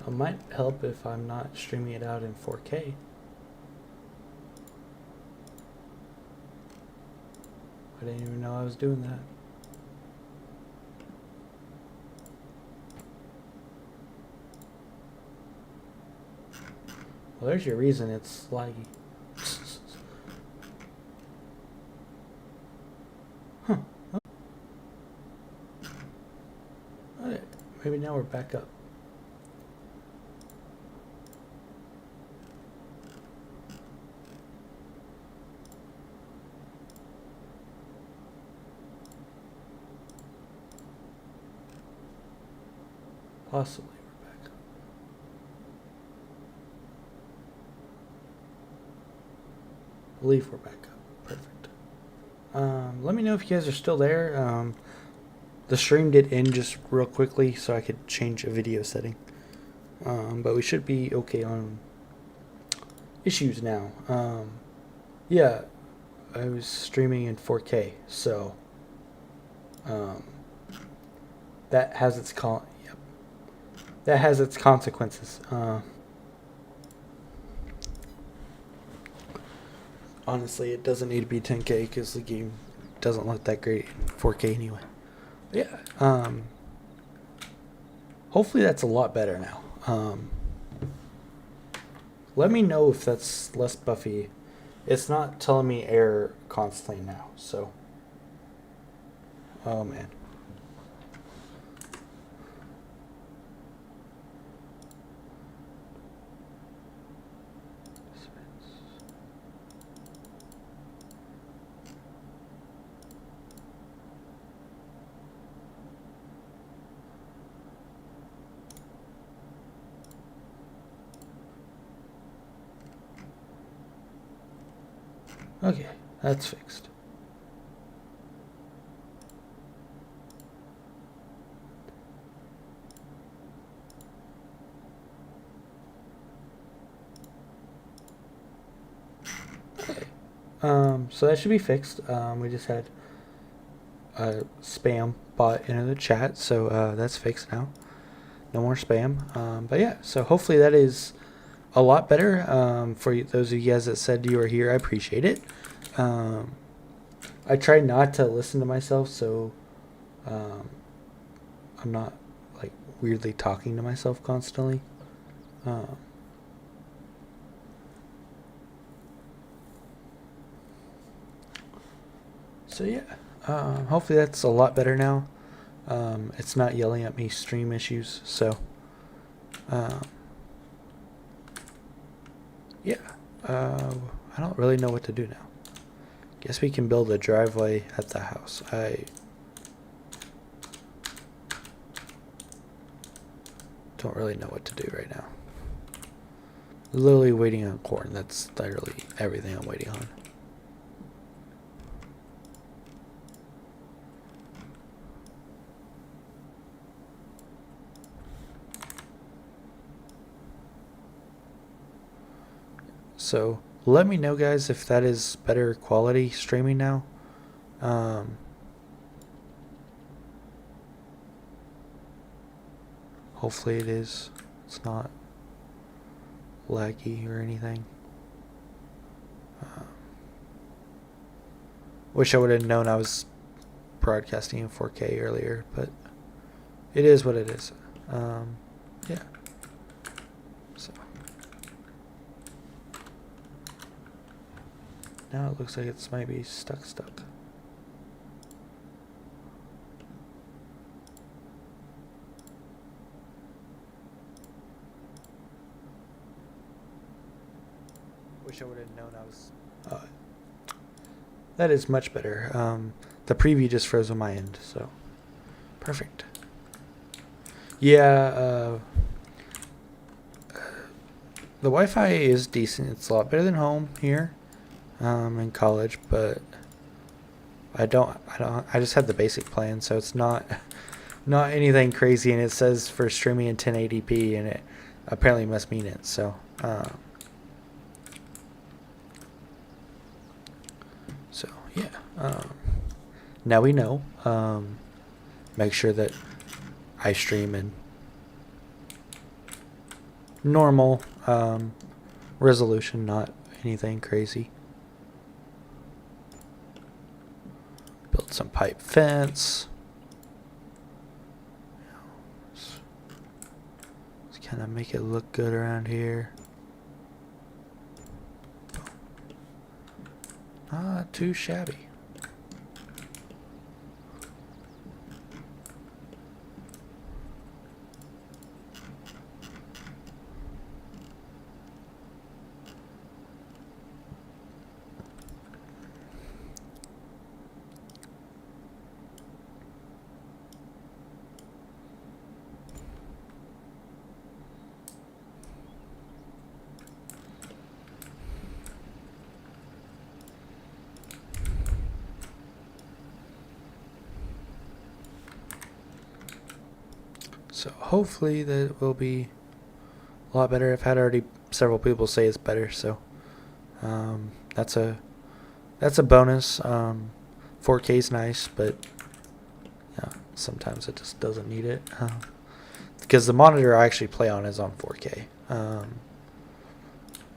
A: It might help if I'm not streaming it out in 4K. I didn't even know I was doing that. Well, there's your reason it's laggy. Maybe now we're back up. Possibly we're back up. I believe we're back up. Perfect. Let me know if you guys are still there. The stream did end just real quickly, so I could change a video setting. But we should be okay on issues now. Yeah, I was streaming in 4K, so that has its that has its consequences. Honestly, it doesn't need to be 10K because the game doesn't look that great in 4K anyway. But yeah, hopefully that's a lot better now. Let me know if that's less buffy. It's not telling me error constantly now, so. Oh man. Okay, that's fixed. Okay. So that should be fixed. We just had a spam bot into the chat, so that's fixed now. No more spam. But yeah, so hopefully that is a lot better. For those of you guys that said you were here, I appreciate it. I try not to listen to myself, so I'm not like weirdly talking to myself constantly. So yeah, hopefully that's a lot better now. It's not yelling at me stream issues, so yeah, I don't really know what to do now. Guess we can build a driveway at the house. I don't really know what to do right now. Literally waiting on corn. That's literally everything I'm waiting on. So let me know, guys, if that is better quality streaming now. Hopefully it is. It's not laggy or anything. Wish I would have known I was broadcasting in 4K earlier, but it is what it is. Yeah. So now it looks like it's maybe stuck. Wish I would have known I was. That is much better. The preview just froze on my end, so perfect. Yeah, the Wi-Fi is decent. It's a lot better than home here, in college, but I just had the basic plan, so it's not anything crazy, and it says for streaming in 1080p, and it apparently must mean it. So, yeah. Now we know. Make sure that I stream in normal resolution, not anything crazy. Build some pipe fence. Let's kind of make it look good around here. Not too shabby. So hopefully that will be a lot better. I've had already several people say it's better, so that's a bonus. 4K is nice, but yeah, sometimes it just doesn't need it. Because the monitor I actually play on is on 4K.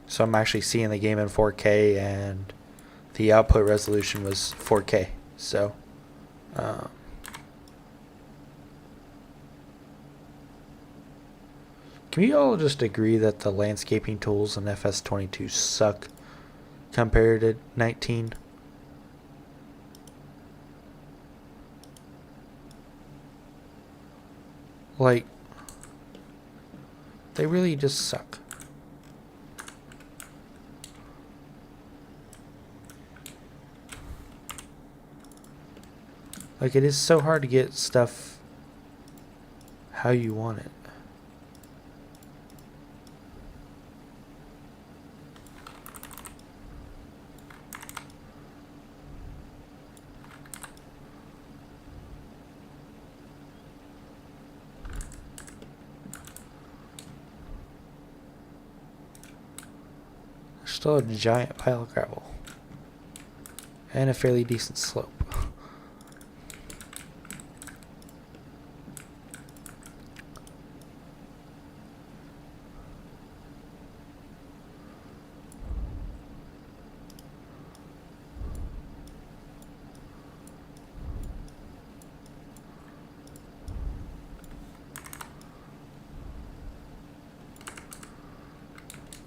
A: So I'm actually seeing the game in 4K, and the output resolution was 4K. So can we all just agree that the landscaping tools in FS22 suck compared to 19? Like, they really just suck. Like, it is so hard to get stuff how you want it. There's still a giant pile of gravel. And a fairly decent slope.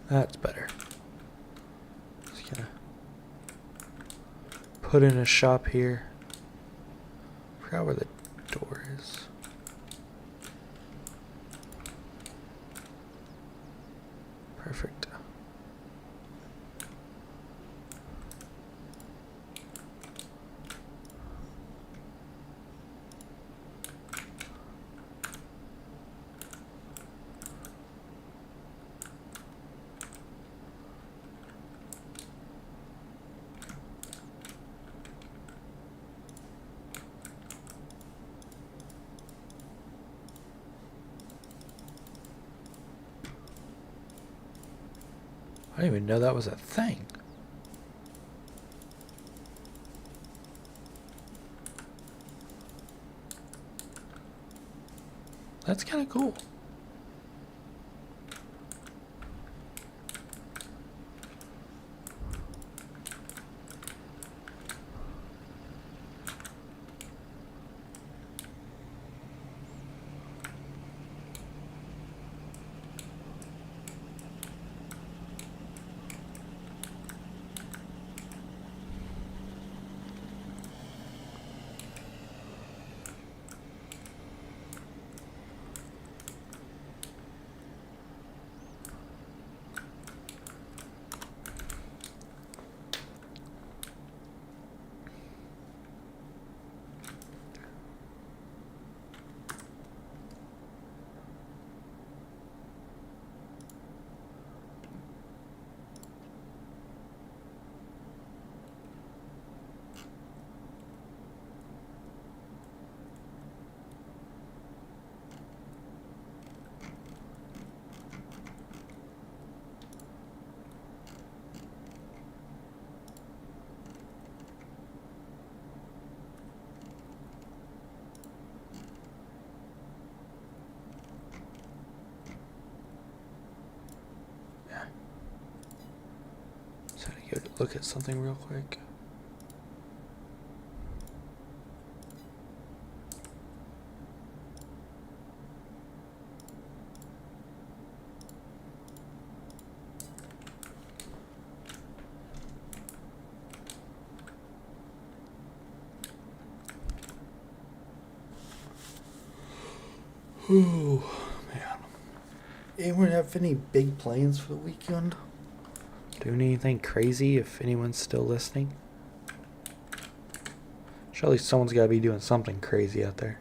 A: That's better. Just gonna put in a shop here. Forgot where the door is. Perfect. I didn't even know that was a thing. That's kind of cool. Just had to go look at something real quick. Ooh, man. Anyone have any big plans for the weekend? Doing anything crazy if anyone's still listening? Surely someone's got to be doing something crazy out there.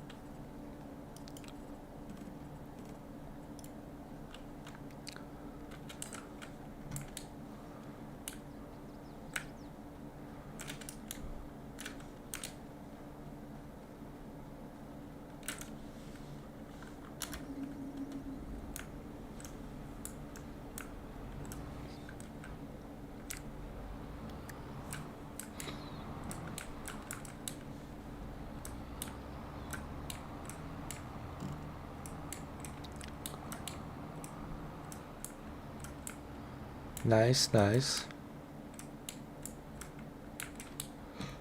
A: Nice, nice.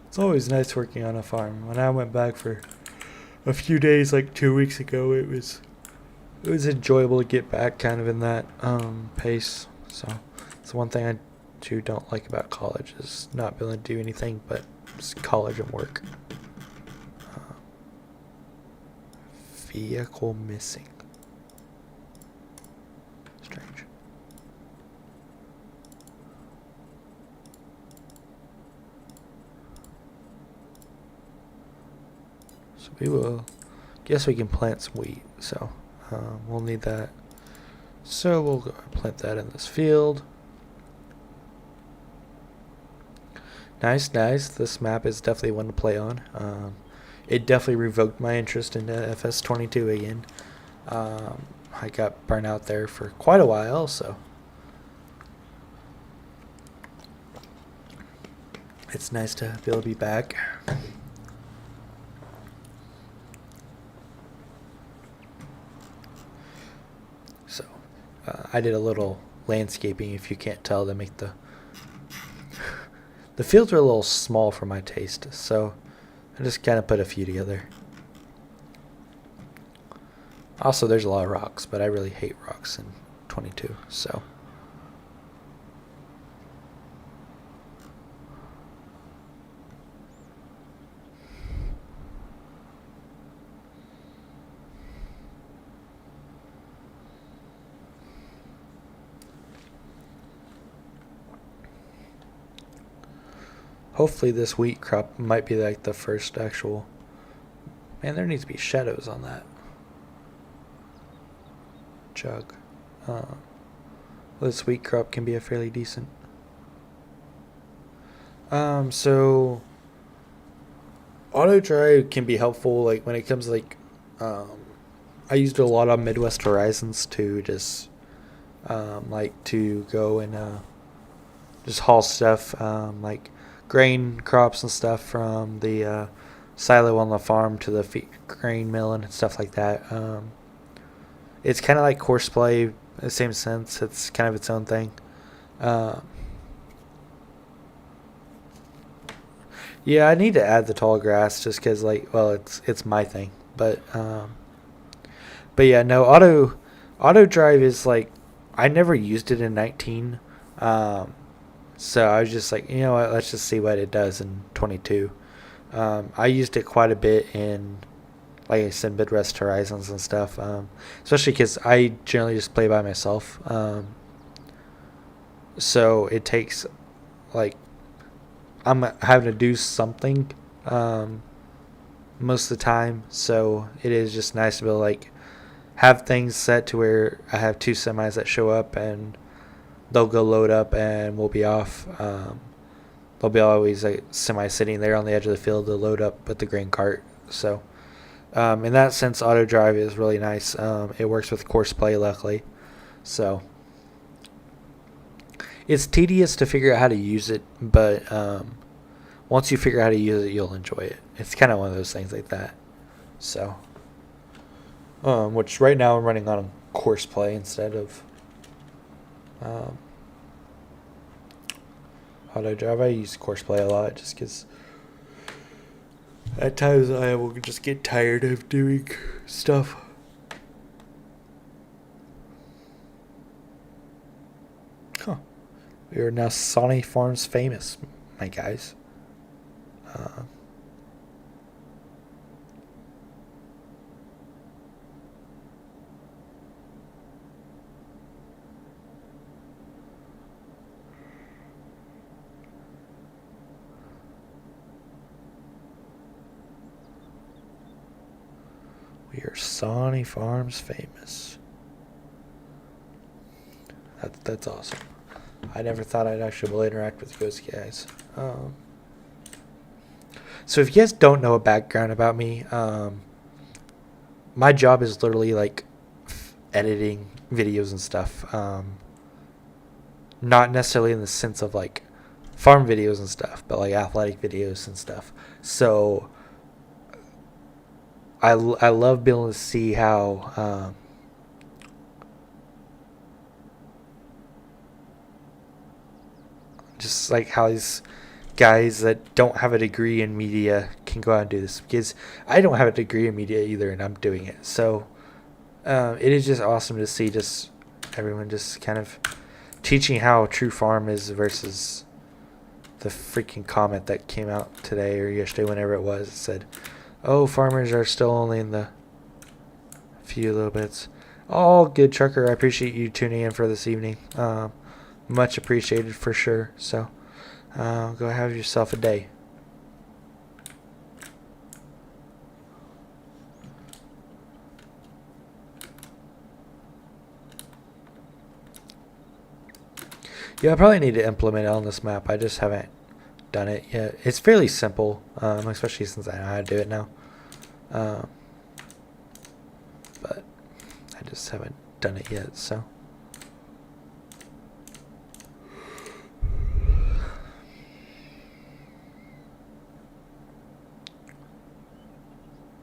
A: It's always nice working on a farm. When I went back for a few days, like 2 weeks ago, it was enjoyable to get back kind of in that pace. So it's one thing I too don't like about college is not being able to do anything but just college and work. Uh, Vehicle missing. Strange. So we will. Guess we can plant some wheat. So we'll need that. So we'll go plant that in this field. Nice, nice. This map is definitely one to play on. It definitely revoked my interest in FS22 again. I got burnt out there for quite a while, so it's nice to be able to be back. So I did a little landscaping, if you can't tell, to make the fields are a little small for my taste, so I just kind of put a few together. Also, there's a lot of rocks, but I really hate rocks in 22, so. Hopefully this wheat crop might be like the first actual. Man, there needs to be shadows on that jug. This wheat crop can be a fairly decent. So auto dry can be helpful, like when it comes to, like, I used it a lot on Midwest Horizons to just like to go and just haul stuff, like grain crops and stuff from the silo on the farm to the grain mill and stuff like that. It's kind of like horseplay in the same sense. It's kind of its own thing. Yeah, I need to add the tall grass just because, like, well, it's my thing. But yeah, no, auto drive is like, I never used it in 19. So I was just like, you know what, let's just see what it does in 22. I used it quite a bit in, like I said, Midwest Horizons and stuff, especially because I generally just play by myself. So it takes, like, I'm having to do something most of the time. So it is just nice to be able to, like, have things set to where I have two semis that show up and they'll go load up and we'll be off. They'll be always like semi sitting there on the edge of the field to load up with the grain cart. So in that sense, auto drive is really nice. It works with course play, luckily. So it's tedious to figure out how to use it, but once you figure out how to use it, you'll enjoy it. It's kind of one of those things like that. So, which right now I'm running on course play instead of auto drive. I use course play a lot just because at times I will just get tired of doing stuff. Huh. We are now Sony Farms famous, my guys. We are Sony Farms famous. That's awesome. I never thought I'd actually be able to interact with those guys. So if you guys don't know a background about me, my job is literally like editing videos and stuff. Not necessarily in the sense of like farm videos and stuff, but like athletic videos and stuff. So I love being able to see how just like how these guys that don't have a degree in media can go out and do this, because I don't have a degree in media either, and I'm doing it. So it is just awesome to see just everyone just kind of teaching how true farm is versus the freaking comment that came out today or yesterday, whenever it was. It said, "Oh, farmers are still only in the few little bits." All good, trucker. I appreciate you tuning in for this evening. Much appreciated for sure. So go have yourself a day. Yeah, I probably need to implement it on this map. I just haven't done it yet. It's fairly simple, especially since I know how to do it now. But I just haven't done it yet, so.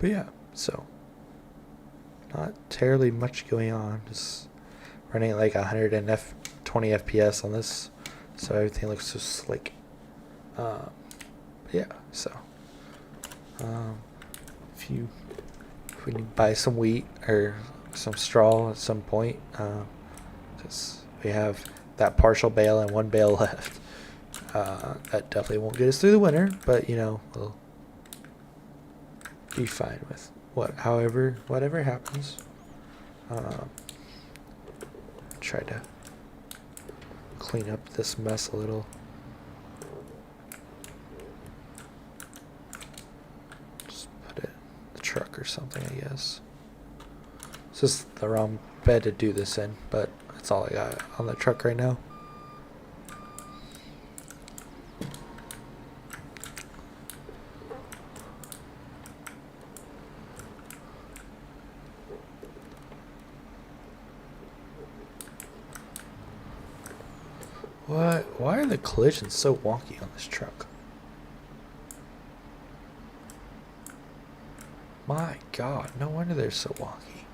A: But yeah, so not terribly much going on. Just running at like 120 FPS on this, so everything looks so slick. Yeah, so if we need to buy some wheat or some straw at some point, because we have that partial bale and one bale left. That definitely won't get us through the winter, but we'll be fine with whatever happens. Try to clean up this mess a little. Just put it in the truck or something, I guess. It's just the wrong bed to do this in, but that's all I got on the truck right now. What? Why are the collisions so wonky on this truck? My God, no wonder they're so wonky.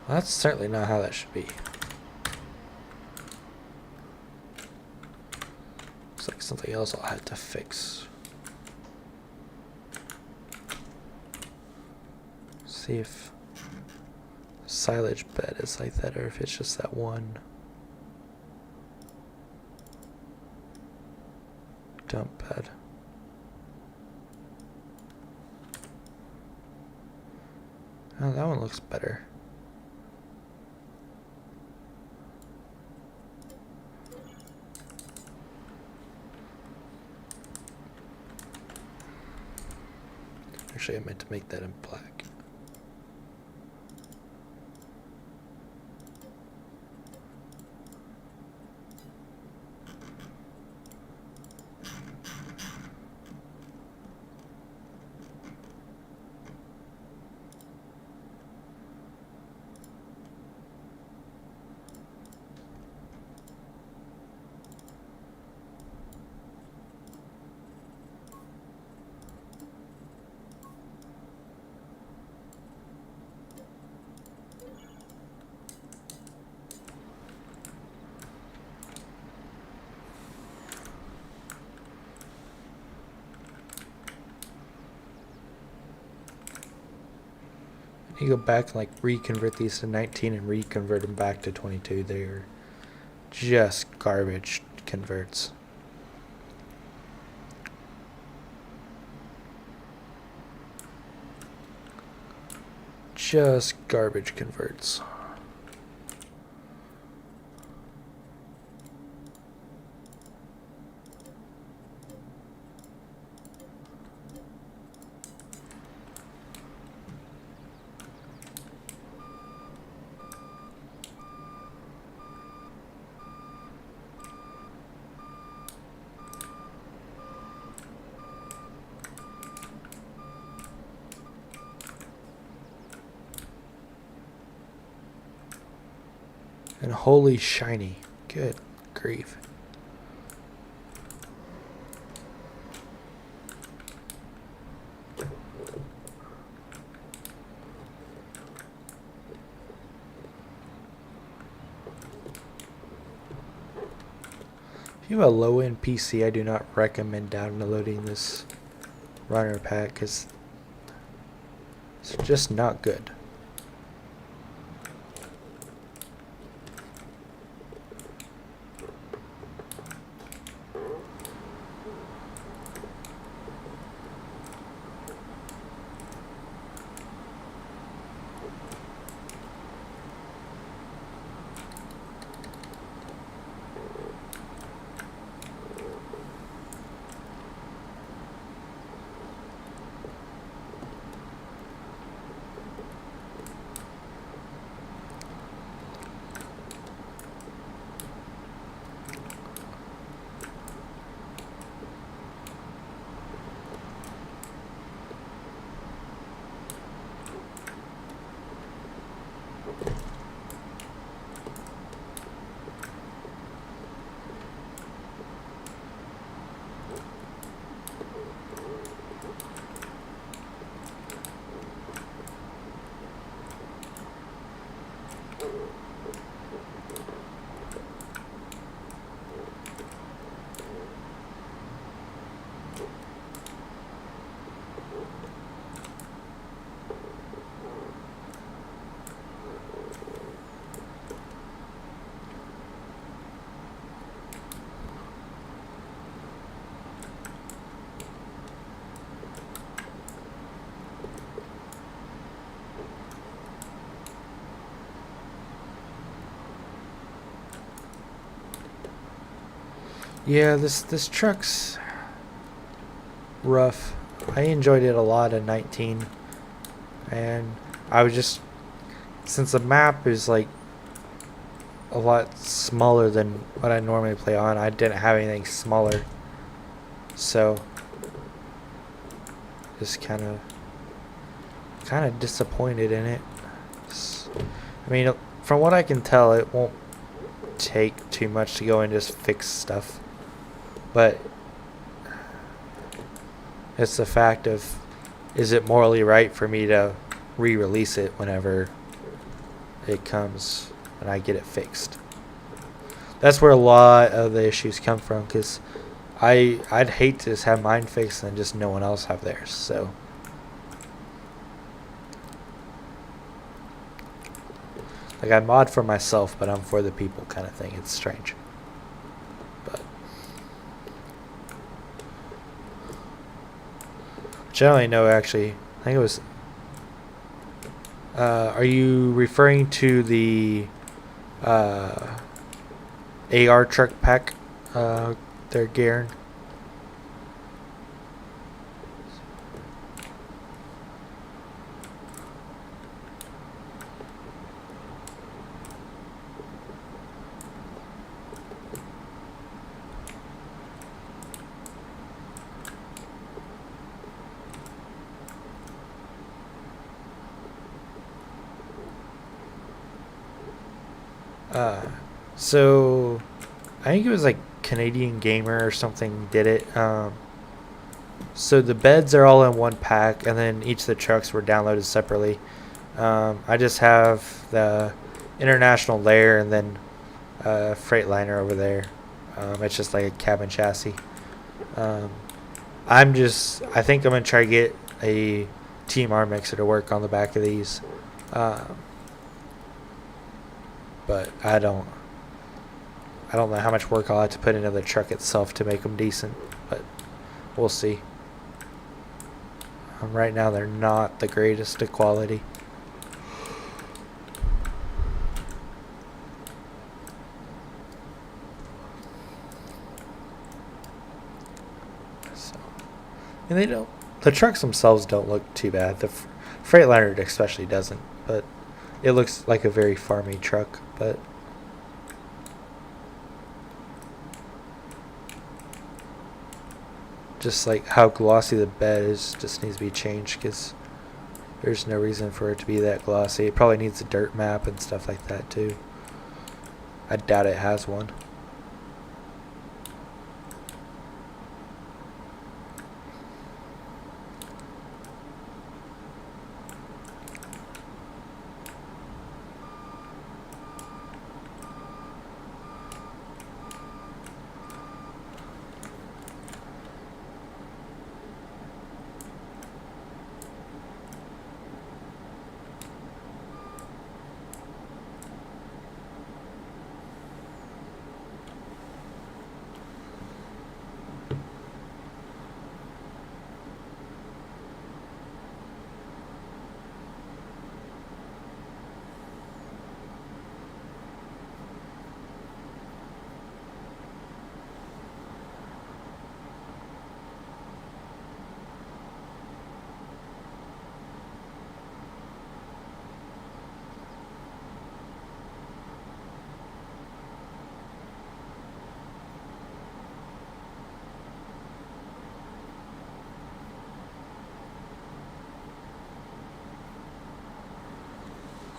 A: Well, that's certainly not how that should be. Looks like something else I'll have to fix. See if the silage bed is like that, or if it's just that one dump bed. Oh, that one looks better. Actually, I meant to make that in black. You go back and like reconvert these to 19 and reconvert them back to 22. They're just garbage converts. Just garbage converts. And holy shiny. Good grief. If you have a low-end PC, I do not recommend downloading this runner pack because it's just not good. Yeah, this truck's rough. I enjoyed it a lot in 19, and I was just, since the map is like a lot smaller than what I normally play on, I didn't have anything smaller, so just kind of disappointed in it. I mean, from what I can tell, it won't take too much to go and just fix stuff, but it's the fact of, is it morally right for me to re-release it whenever it comes and I get it fixed? That's where a lot of the issues come from, because I'd hate to just have mine fixed and just no one else have theirs. So like, I mod for myself, but I'm for the people kind of thing. It's strange. But generally, no, actually, I think it was. Are you referring to the AR truck pack? They're Garen. So I think it was like Canadian Gamer or something did it. So the beds are all in one pack, and then each of the trucks were downloaded separately. I just have the international layer and then Freightliner over there. It's just like a cabin chassis. I think I'm gonna try to get a TMR mixer to work on the back of these. But I don't know how much work I'll have to put into the truck itself to make them decent, but we'll see. Right now they're not the greatest of quality. So, and the trucks themselves don't look too bad. The Freightliner especially doesn't, but it looks like a very farmy truck. But just like how glossy the bed is, just needs to be changed, because there's no reason for it to be that glossy. It probably needs a dirt map and stuff like that too. I doubt it has one.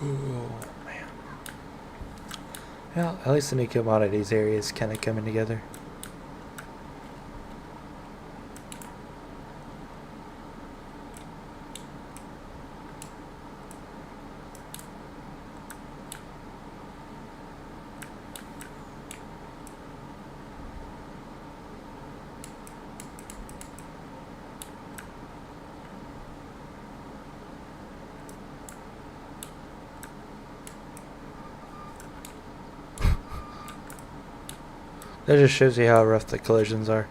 A: Oh man. Well, at least the new commodities area is kind of coming together. That just shows you how rough the collisions are.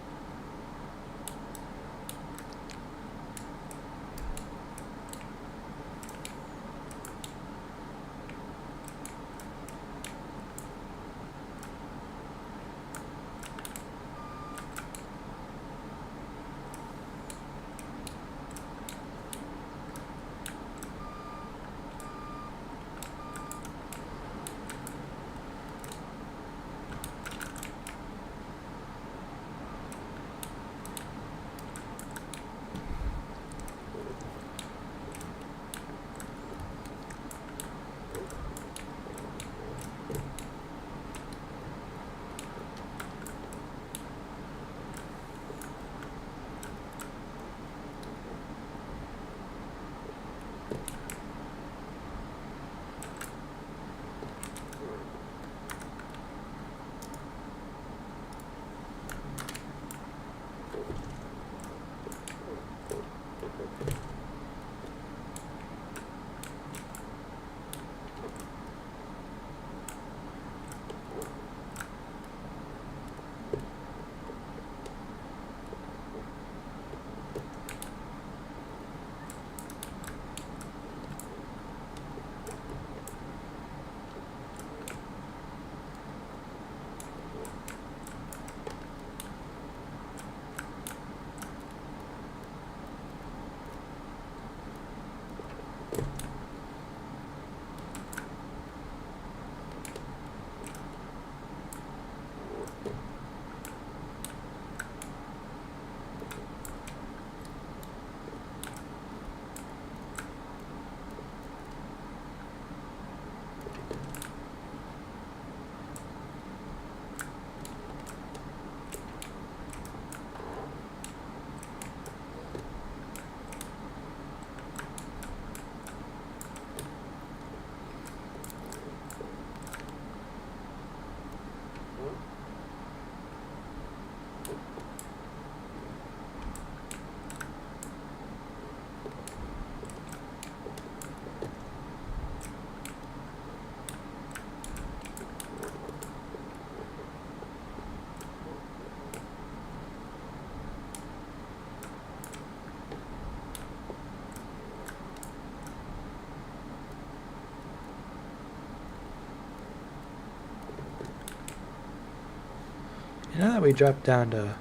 A: Now that we dropped down to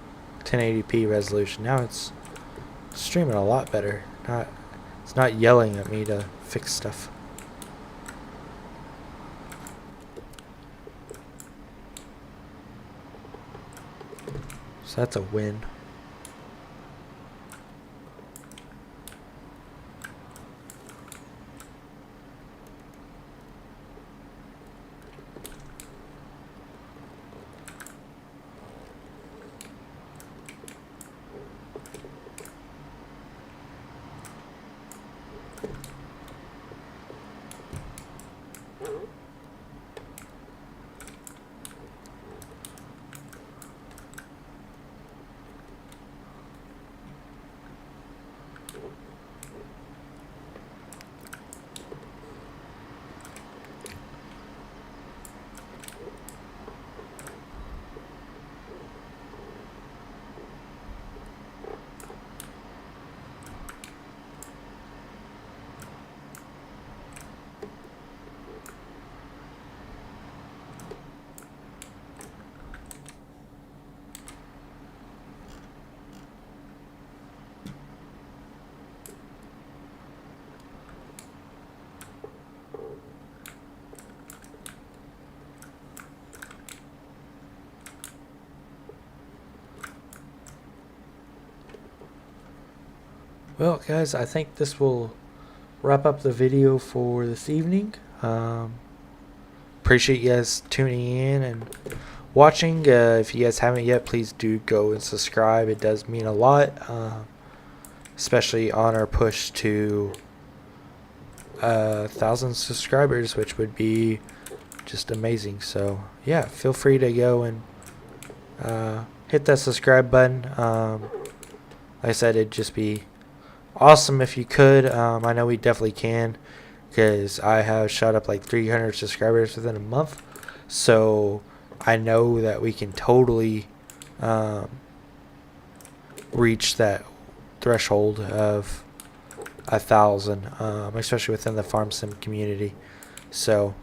A: 1080p resolution, now it's streaming a lot better. It's not yelling at me to fix stuff. So that's a win. Well, guys, I think this will wrap up the video for this evening. Appreciate you guys tuning in and watching. If you guys haven't yet, please do go and subscribe. It does mean a lot, especially on our push to 1,000 subscribers, which would be just amazing. So yeah, feel free to go and hit that subscribe button. Like I said, it'd just be awesome if you could. I know we definitely can, because I have shot up like 300 subscribers within a month. So I know that we can totally reach that threshold of 1,000, especially within the farm sim community. So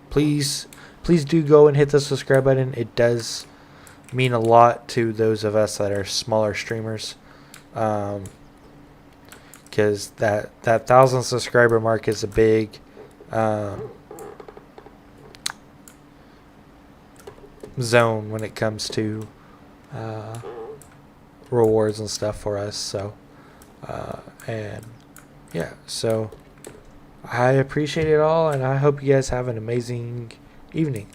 A: please do go and hit the subscribe button. It does mean a lot to those of us that are smaller streamers, because that 1,000 subscriber mark is a big zone when it comes to rewards and stuff for us. So and yeah, so I appreciate it all, and I hope you guys have an amazing evening.